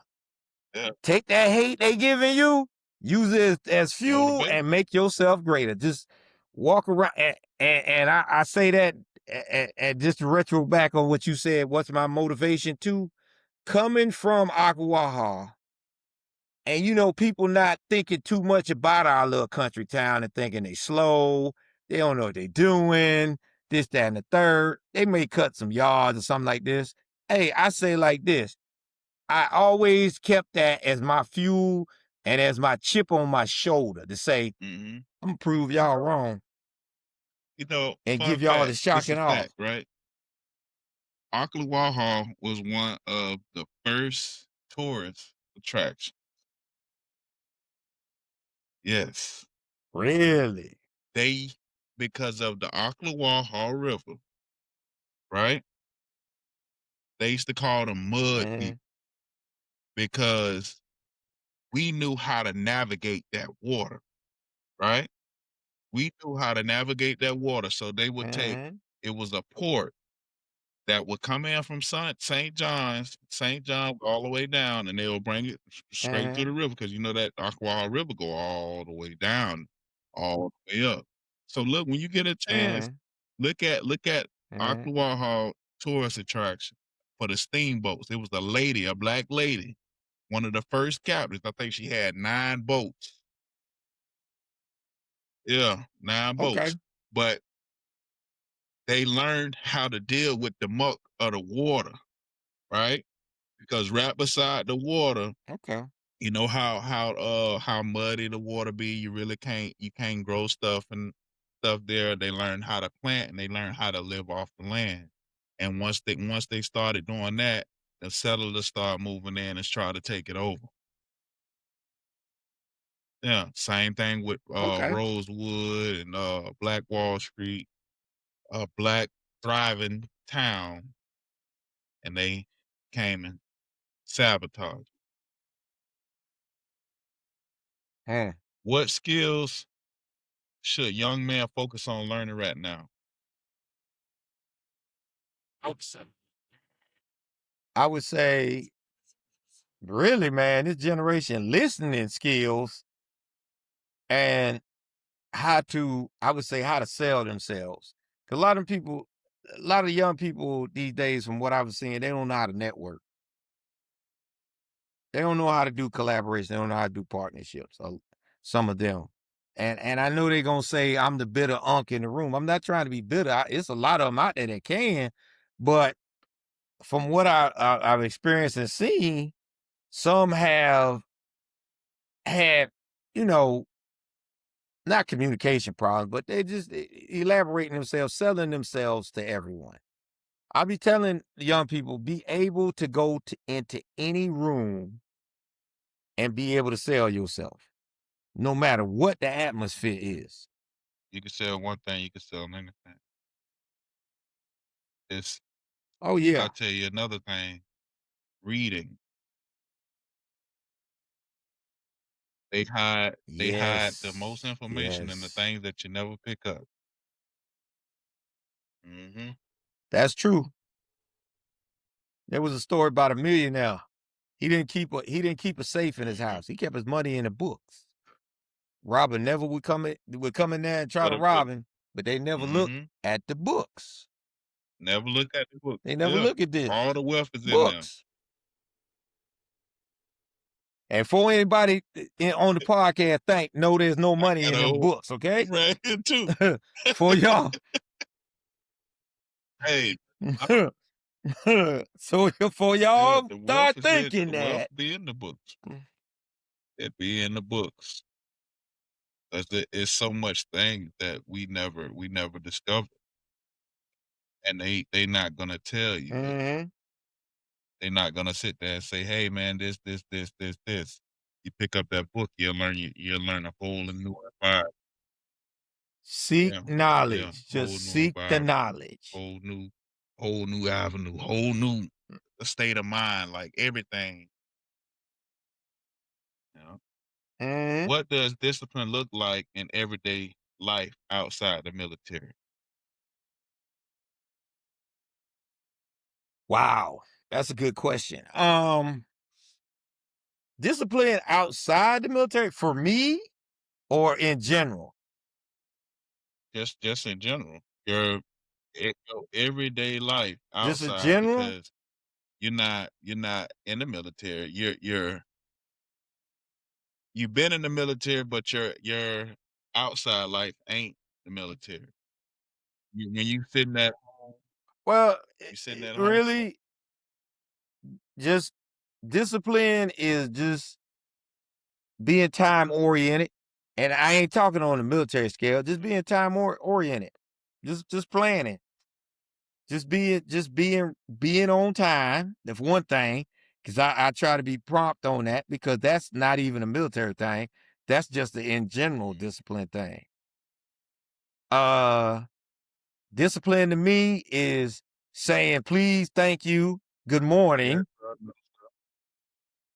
yeah. Take that hate they giving you, use it as fuel, Motivate. and make yourself greater. Just walk around, and I say that, and just to retro back on what you said. What's my motivation too? Coming from Ocklawaha, and people not thinking too much about our little country town and thinking they slow, they don't know what they doing, this, that, and the third. They may cut some yards or something like this. Hey, I say like this. I always kept that as my fuel and as my chip on my shoulder to say, Mhm. I'm gonna prove y'all wrong and Fun give y'all the fact, shock this is and awe. fact, right? Ocklawaha was one of the first tourist attractions. Yes. Really? They because of the Ocklawaha River, right? They used to call them mud Mm-hmm. people because we knew how to navigate that water, right? We knew how to navigate that water, so they would take Mm-hmm. it was a port that would come in from St. John all the way down, and they will bring it straight to Mm-hmm. the river because you know that Ocklawaha River go all the way down, all the way up. So look, when you get a chance, Mm-hmm. look at Mm-hmm. Ocklawaha tourist attraction for the steamboats. It was a black lady, one of the first captains. I think she had 9 boats. Yeah, 9 boats. Okay. But they learned how to deal with the muck of the water, right? Because right beside the water, Okay. you know how muddy the water be. You can't grow stuff and stuff there. They learn how to plant and they learn how to live off the land. And once they started doing that, the settlers start moving in and try to take it over. Yeah, same thing with Okay. Rosewood and Black Wall Street, a black thriving town, and they came and sabotaged. Mm. What skills should young men focus on learning right now? I would say, really, man, this generation listening skills and I would say how to sell themselves. 'Cause a lot of young people these days, from what I've seen, they don't know how to network. They don't know how to do collaboration. They don't know how to do partnerships. Some of them, and I know they're gonna say I'm the bitter unk in the room. I'm not trying to be bitter. It's a lot of them out there that can, but from what I've experienced and seen, some have had, you know, not communication problems, but they just elaborating themselves, selling themselves to everyone. I'll be telling the young people, be able to into any room and be able to sell yourself, no matter what the atmosphere is. You can sell one thing, you can sell anything. It's Oh I'll yeah. tell you another thing. Reading. They hide the most Yes. information in the Yes. things that you never pick up. Mm-hmm. That's true. There was a story about a millionaire. He didn't keep a safe in his house. He kept his money in the books. Robber never would come in there and try to rob him, but they never look at the books. Never look at the book. They never look at this. All the wealth is in there. Books. And for anybody on the podcast no, there's no money in them books, okay? Right here too. For y'all. Hey. So for y'all the start thinking the that. wealth be in the books. It be in the books. It's so much things that we never discover. And they not gonna tell you. They're not gonna sit there and say, "Hey, man, this." You pick up that book, you'll learn a whole new environment. Seek knowledge. Yeah, just seek the knowledge. Whole new avenue, whole new state of mind, like everything. You know? What does discipline look like in everyday life outside the military? Wow, that's a good question. Discipline outside the military for me or in general? Just in general. Your everyday life outside, just in general? because you're not in the military. You've been in the military, but your outside life ain't the military. When you sitting at home, Well, you sitting at home. really, just discipline is just being time oriented, and I ain't talking on the military scale. Just being time oriented, just planning, just being on time. That's one thing, because I try to be prompt on that, because that's not even a military thing. That's just the in general discipline thing. Discipline to me is saying please, thank you, good morning,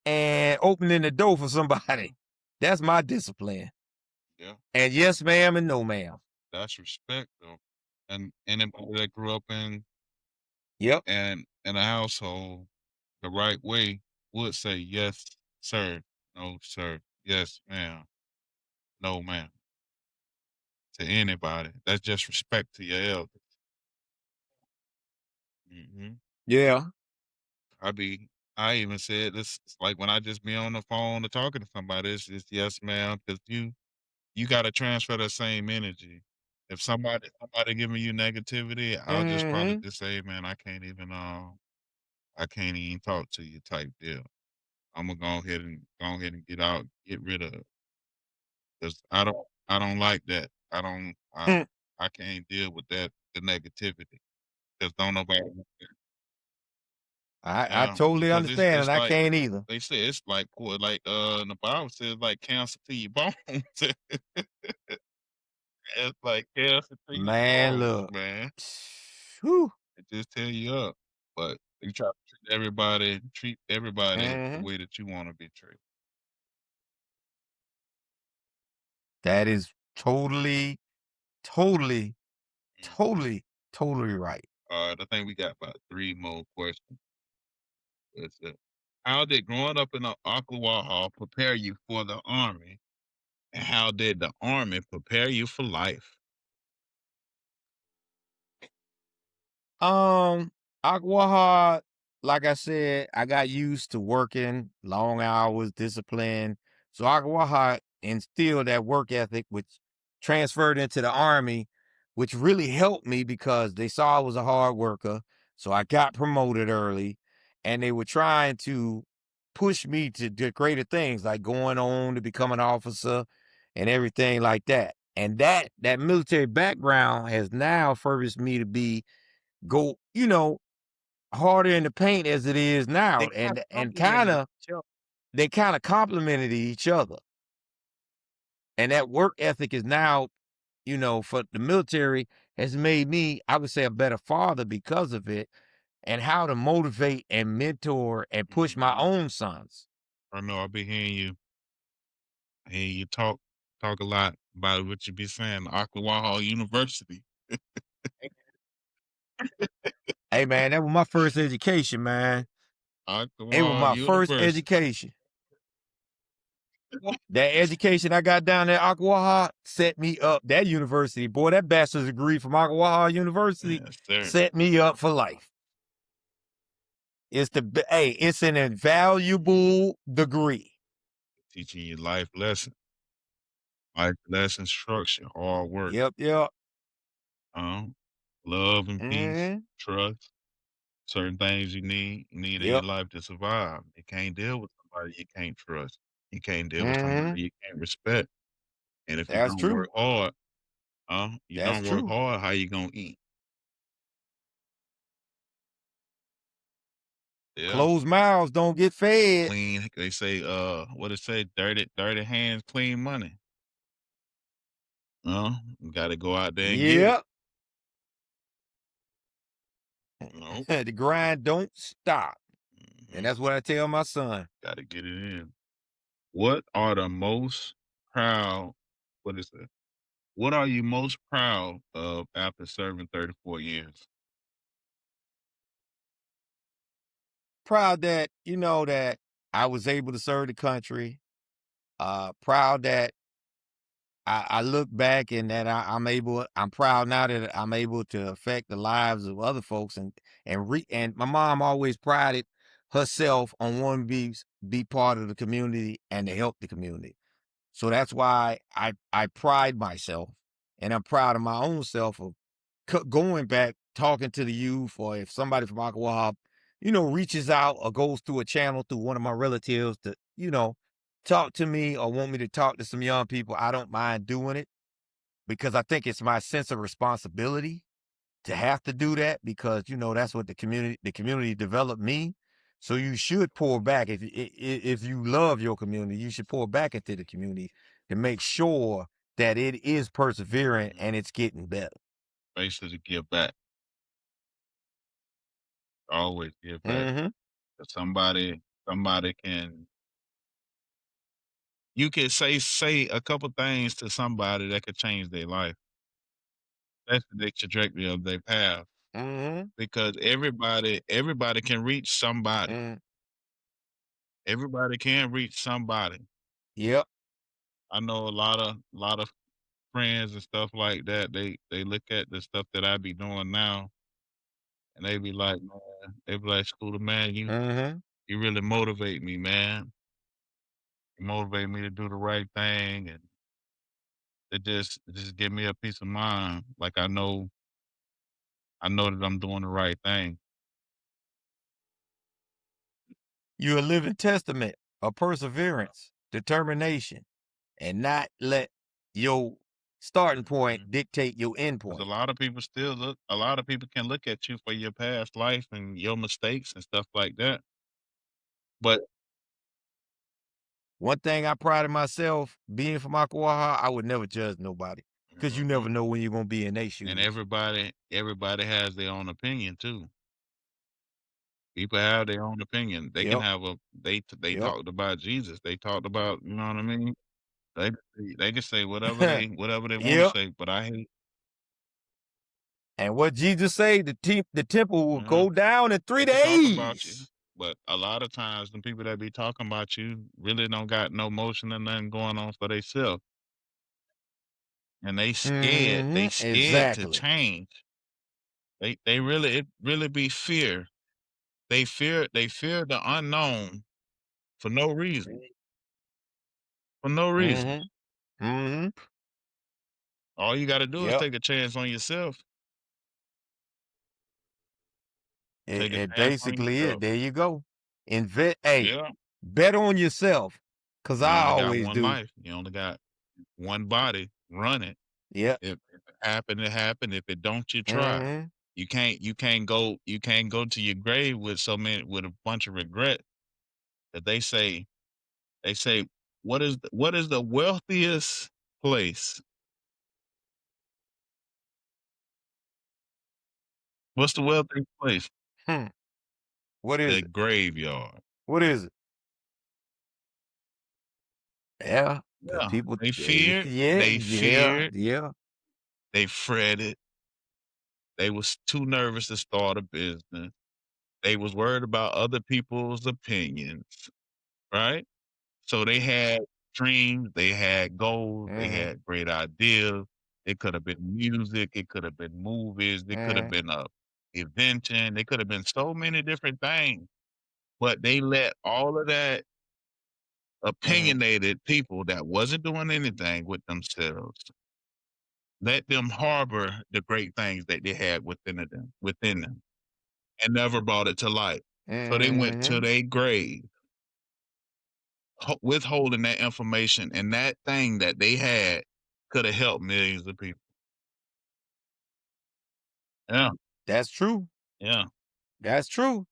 and opening the door for somebody. That's my discipline. Yeah. And yes, ma'am, and no, ma'am. That's respect, though. And anybody that grew up in Yep. and in a household the right way would say yes, sir, no, sir, yes, ma'am, no, ma'am, to anybody. That's just respect to your elders. Yeah. I even said this, it's like when I just be on the phone or talking to somebody, it's just yes, ma'am, because you got to transfer that same energy. If somebody giving you negativity, I'll just probably just say, man, I can't even talk to you type deal. I'm gonna go ahead and get rid of it, because I don't like that. I can't deal with that, the negativity, because don't nobody. I totally understand, and I like can't either. they say, it's like in the Bible says, like cancer to your bones. It's like cancer to your Man, bones, look. man. Whew. It just tear you up. But you try to treat everybody the way that you want to be treated. That is totally right. I think we got about 3 more questions. That's it. How did growing up in Ocklawaha prepare you for the Army? And how did the Army prepare you for life? Ocklawaha, like I said, I got used to working long hours, discipline. So Ocklawaha instilled that work ethic, which transferred into the Army, which really helped me because they saw I was a hard worker. So I got promoted early, and they were trying to push me to do greater things, like going on to become an officer and everything like that. And that military background has now furthest me to go, harder in the paint as it is now. And they kind of complemented each other. And that work ethic is now, for the military, has made me, I would say, a better father because of it, and how to motivate and mentor and push my own sons. I know I'll be hearing you talk a lot about what you be saying, Ocklawaha University. Hey, man, that was my first education, man. It was Ocklawaha my first University. education. That education I got down there at Ocklawaha set me up. That university, boy, that bachelor's degree from Ocklawaha University Yes, sir. set me up for life. It's an invaluable degree. Teaching you life lessons, structure, hard work, Yep. love and peace, Mm-hmm. trust, certain things you need in your Yep. life to survive. You can't deal with somebody you can't trust. You can't deal with Mm-hmm. somebody you can't respect. And if you That's don't true. work hard, That's true. how you gonna eat? Yeah. Closed mouths don't get fed. Clean, they say, what it say? Dirty hands, clean money. You gotta go out there and get it. Yep. No. The grind don't stop. And Mhm. that's what I tell my son. Gotta get it in. What are the most proud what is it? What are you most proud of after serving 34 years? Proud that, that I was able to serve the country. Proud that I look back and that I'm proud now that I'm able to affect the lives of other folks and my mom always prided herself on wanting to be part of the community and to help the community. So that's why I pride myself and I'm proud of my own self of going back, talking to the youth, or if somebody from Ocklawaha, reaches out or goes through a channel through one of my relatives to, talk to me or want me to talk to some young people, I don't mind doing it because I think it's my sense of responsibility to have to do that because, that's what the community developed me. So you should pour back if you love your community, you should pour back into the community to make sure that it is persevering Mhm. and it's getting better. Basically, give back. Always give back. Mm-hmm. 'Cause somebody can you can say a couple things to somebody that could change their life. That's the trajectory of their path. Mm-hmm. Because everybody can reach somebody. Mm-hmm. Everybody can reach somebody. Yep. I know a lot of friends and stuff like that. They look at the stuff that I be doing now, and they be like, man, they be like, Scooter, man, Mm-hmm. you really motivate me, man. You motivate me to do the right thing, and it just give me a peace of mind. Like I know that I'm doing the right thing. You're a living testament of perseverance, determination, and not let your starting point Mhm. dictate your end 'Cause point. a lot of people can look at you for your past life and your mistakes and stuff like that. But One thing I prided myself being from Ocklawaha, I would never judge nobody because you mhm, never know when you're gonna be in their and shoes. everybody has their own opinion too. People have their own opinion. They can Yep. have a they Yep. talked about Jesus. They talked about, you know what I mean? They can say whatever they wanna Yep. say, but I hate And what Jesus said, the temple will uh go down in three they can talk about you, days. but a lot of times the people that be talking about you really don't got no motion and nothing going on for theyself, and they Mm-hmm. scared to Exactly. change. They really it really be fear. They fear the unknown for no reason. For no reason. Mm-hmm. Mm-hmm. All you gotta do is Yep. take a chance on yourself. It, Take a it chance on basically is. yourself. There you go. Hey, Yeah. bet on yourself. Cause You I only got always one do. life. You only got one body. Run it. Yep. If it happen, it happen. If it don't, you try. Mm-hmm. You can't go to your grave with a bunch of regret that they say what is the wealthiest place? What's the wealthiest place? Hmm. What is The it? graveyard. What is it? Yeah. Cause Yeah. people They they feared, yeah, they yeah, feared, yeah. they fretted, They was too nervous to start a business. They was worried about other people's opinions, right? So they had dreams, they had goals, they Mhm. had great ideas. It could have been music, it could have been movies, it could have Mhm. been a invention, it could have been so many different things. But they let all of that Mhm. opinionated people that wasn't doing anything with themselves, let them harbor the great things that they had within them, and never brought it to light. So they went to Mhm. their grave withholding that information, and that thing that they had could have helped millions of people. Yeah, That's true. yeah. That's true.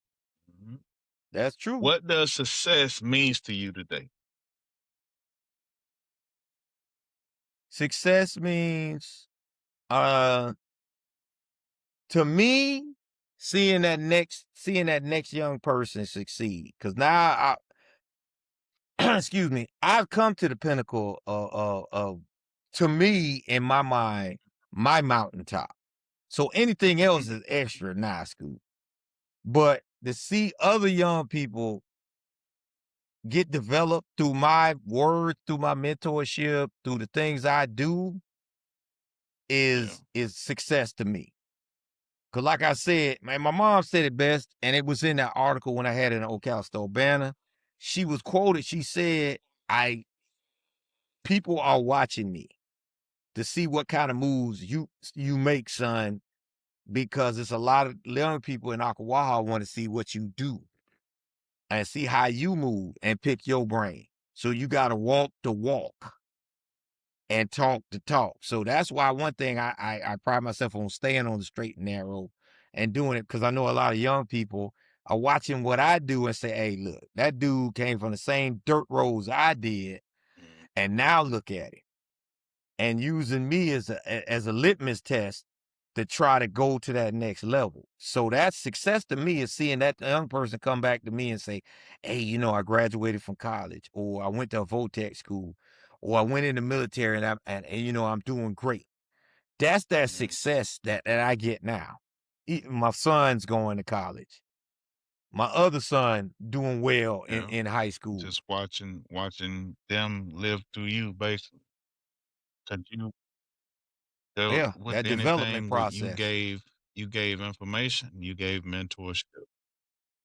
Mhm. That's true. What does success means to you today? Success means, uh, to me, seeing that next young person succeed. Cause now excuse me, I've come to the pinnacle of to me, in my mind, my mountaintop. So anything else is extra nice, school. But to see other young people get developed through my words, through my mentorship, through the things I do Yeah. is success to me. Cause like I said, man, my mom said it best, and it was in that article when I had it in Ocala Store Banner. She was quoted. She said, "I people are watching me to see what kind of moves you make, son, because it's a lot of young people in Ocklawaha want to see what you do and see how you move and pick your brain. So you got to walk the walk and talk the talk. So that's why one thing I pride myself on staying on the straight and narrow and doing it, because I know a lot of young people are watching what I do and say, hey, look, that dude came from the same dirt roads I did, Mhm. and now look at it. And using me as a litmus test to try to go to that next level. So that's success to me, is seeing that young person come back to me and say, hey, I graduated from college, or I went to a Votech school, or I went in the military, and I'm doing great. That's that Mhm. success that I get now. My son's going to college. My other son doing well in, Yeah. in high school. Just watching them live through you, basically. 'Cause Yeah, with that development anything, what process. you gave information, you gave mentorship,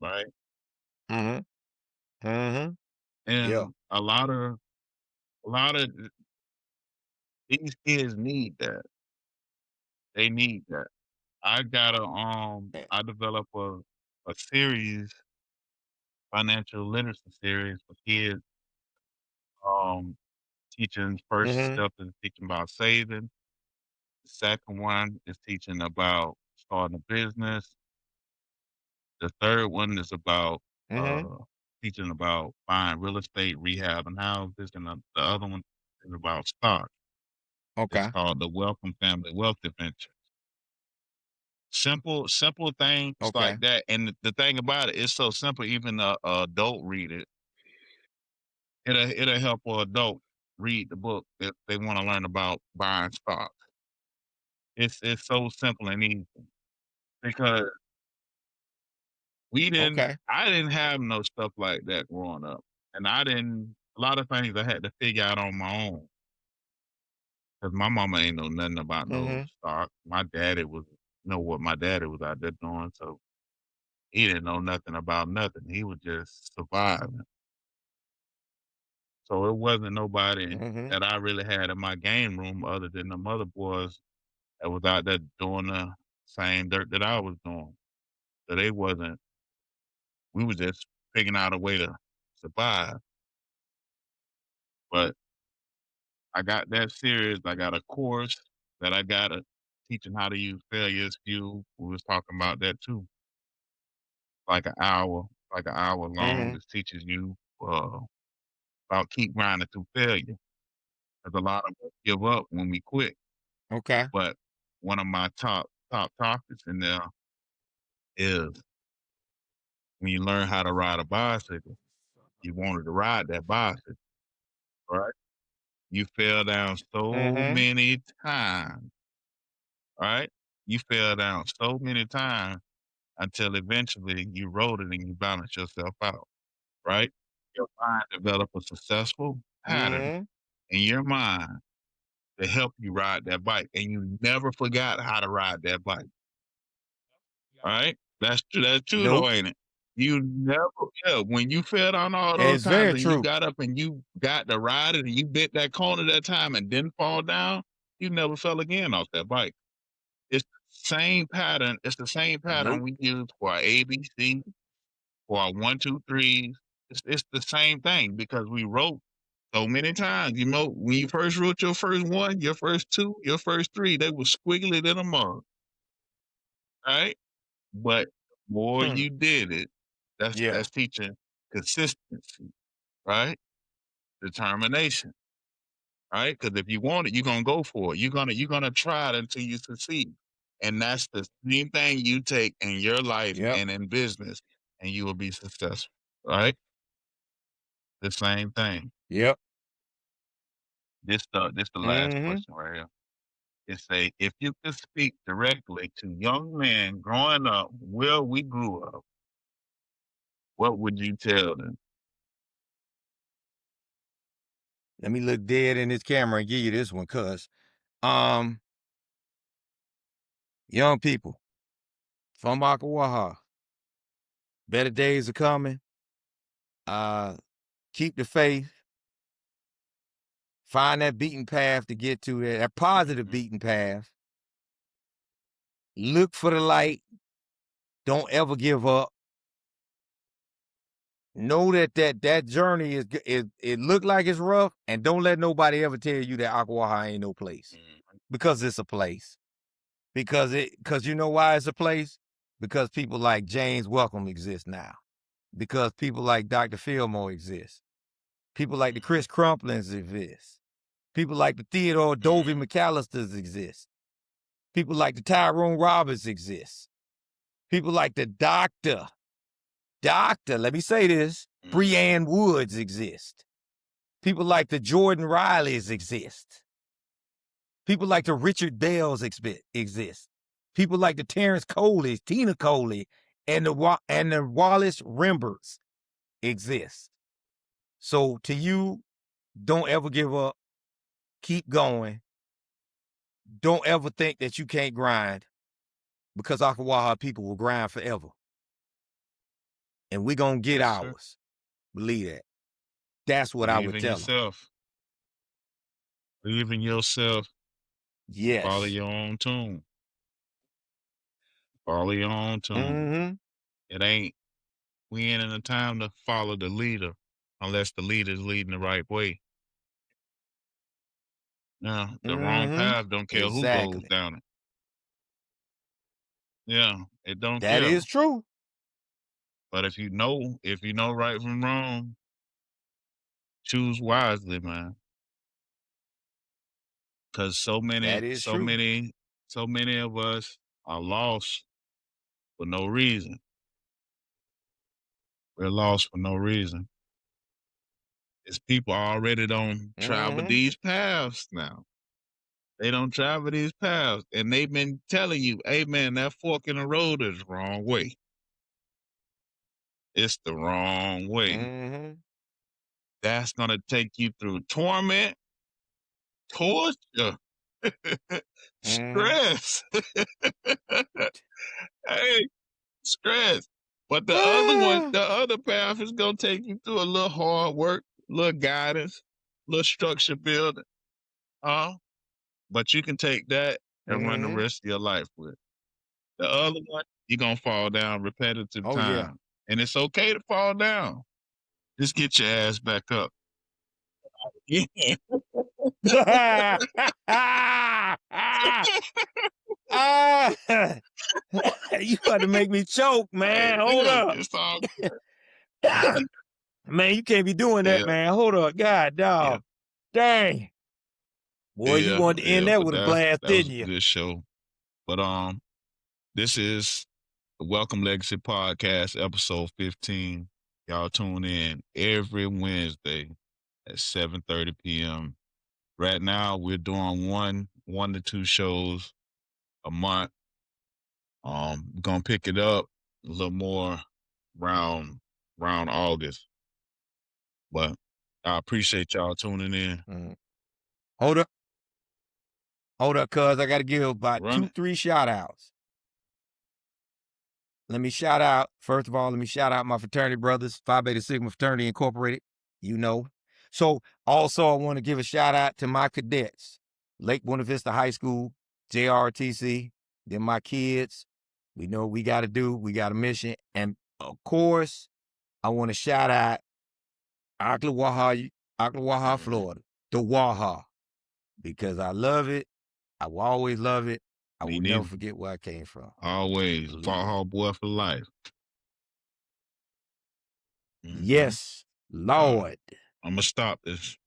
right? Mm-hmm. Mm-hmm. Yeah. And a lot of these kids need that. They need that. Eh, I develop a series, financial literacy series for kids, um, teaching first Mm-hmm. step is teaching about saving. The second one is teaching about starting a business. The third one is about Mm-hmm. uh, teaching about buying real estate, rehabbing houses, and the other one is about stock. It's Okay. called the Welcome Family Wealth Adventure. Simple things Okay. like that, and the thing about it, it's so simple. Even a adult read it. It'll help an adult read the book if they want to learn about buying stock. It's so simple and easy because Okay. I didn't have no stuff like that growing up, and I didn't a lot of things I had to figure out on my own because my mama ain't know nothing about no Mhm. stock. My daddy was know what my daddy was out there doing, so he didn't know nothing about nothing. He was just surviving. So it wasn't nobody Mhm. that I really had in my game room other than the mother boys that was out there doing the same dirt that I was doing. So they wasn't we was just figuring out a way to survive. But I got that serious. I got a course that I got teaching how to use failure as fuel. We was talking about that too. Like an hour long. Mhm. This teaches you about keep grinding through failure. Because a lot of us give up when we quit. Okay. But one of my top topics in there is when you learn how to ride a bicycle, you wanted to ride that bicycle, right? You fell down so Mhm. many times, right? You fell down so many times until eventually you wrote it and you balanced yourself out, right? Your mind developed a successful pattern Mm-hmm. in your mind to help you ride that bike, and you never forgot how to ride that bike, right? That's true. That's true, though, Nope. ain't it? You never, yeah. When you fell down all And those it's times very and you true. got up and you got to ride it and you bit that corner that time and didn't fall down, you never fell again off that bike. It's the same pattern. It's the same pattern Nope. we use for our ABC, for our 1, 2, 3s. It's the same thing because we wrote so many times. You know, when you first wrote your first one, your first two, your first three, they were squiggly than a mug, right? But the more Hmm. you did it, Yeah. that's teaching consistency, right? Determination, right? Because if you want it, you're gonna go for it. You're gonna try it until you succeed. And that's the same thing you take in your life Yep. and in business, and you will be successful, right? The same thing. Yep. This the last Mm-hmm. question right here. It say, if you could speak directly to young men growing up where we grew up, what would you tell them? Let me look dead in this camera and give you this one, cuz. Um, young people from Ocklawaha, better days are coming. Keep the faith. Find that beaten path to get to that positive beaten path. Look for the light. Don't ever give up. Know that journey is it look like it's rough, and don't let nobody ever tell you that Ocklawaha ain't no place, because it's a place. Because you know why it's a place? Because people like James Welcome exist now. Because people like Dr. Filmore exist. People like the Chris Crumplins exist. People like the Theodore Dovey McAllisters exist. People like the Tyrone Roberts exist. People like the Doctor, let me say this, Breanne Woods exist. People like the Jordan Rileys exist. People like the Richard Bells exist. People like the Terrence Coleys, Tina Coley, and the Wallace Rimbers exist. So to you, don't ever give up. Keep going. Don't ever think that you can't grind, because Ocklawaha people will grind forever. And we're going to get Yes, sir. ours. Believe that. That's what I Believe would in tell them. yourself. Believe in yourself. Yes. Follow your own tune. Follow your own tune. Mm-hmm. We ain't in a time to follow the leader unless the leader is leading the right way. Now, the wrong path don't care who goes Exactly. down it. Yeah, it don't That care. is true. But if you know right from wrong, choose wisely, man. Because so That is true. many of us are lost for no reason. We're lost for no reason. It's people already don't travel Mm-hmm. these paths now. They don't travel these paths, and they've been telling you, hey man, that fork in the road is the wrong way. It's the wrong way. Mm-hmm. That's gonna take you through torment, torture, stress. Hey, stress. But the other one, the other path is gonna take you through a little hard work, little guidance, little structure building. But you can take that and run the Mm-hmm. rest of your life with. The other one, you're gonna fall down repetitive Oh, yeah. time. And it's okay to fall down. Just get your ass back up. Yeah. You about to make me choke, man. Hey, Hold up. it's all Man, you can't be doing that, yeah, man. Hold up. God, yeah, dog. Dang. Boy, you yeah, wanted to end yeah. that But with a blast, that was didn't a you? good show. But this is the Welcome Legacy Podcast, episode 15. Y'all tune in every Wednesday at 7:30 p.m. Right now, we're doing one to two shows a month. Gonna pick it up a little more around August. But I appreciate y'all tuning in. Hold up, cuz I gotta give about Run 2-3 shout outs. First of all, let me shout out my fraternity brothers, Phi Beta Sigma Fraternity Incorporated, you know. So also I want to give a shout out to my cadets, Lake Buena Vista High School, JRTC, then my kids. We know what we got to do. We got a mission. And of course, I want to shout out Ocklawaha, Florida, the WAHA, because I love it. I will always love it. I will never forget where I came from. Always. WAHA boy for life. Yes, Lord. I'm going to stop this.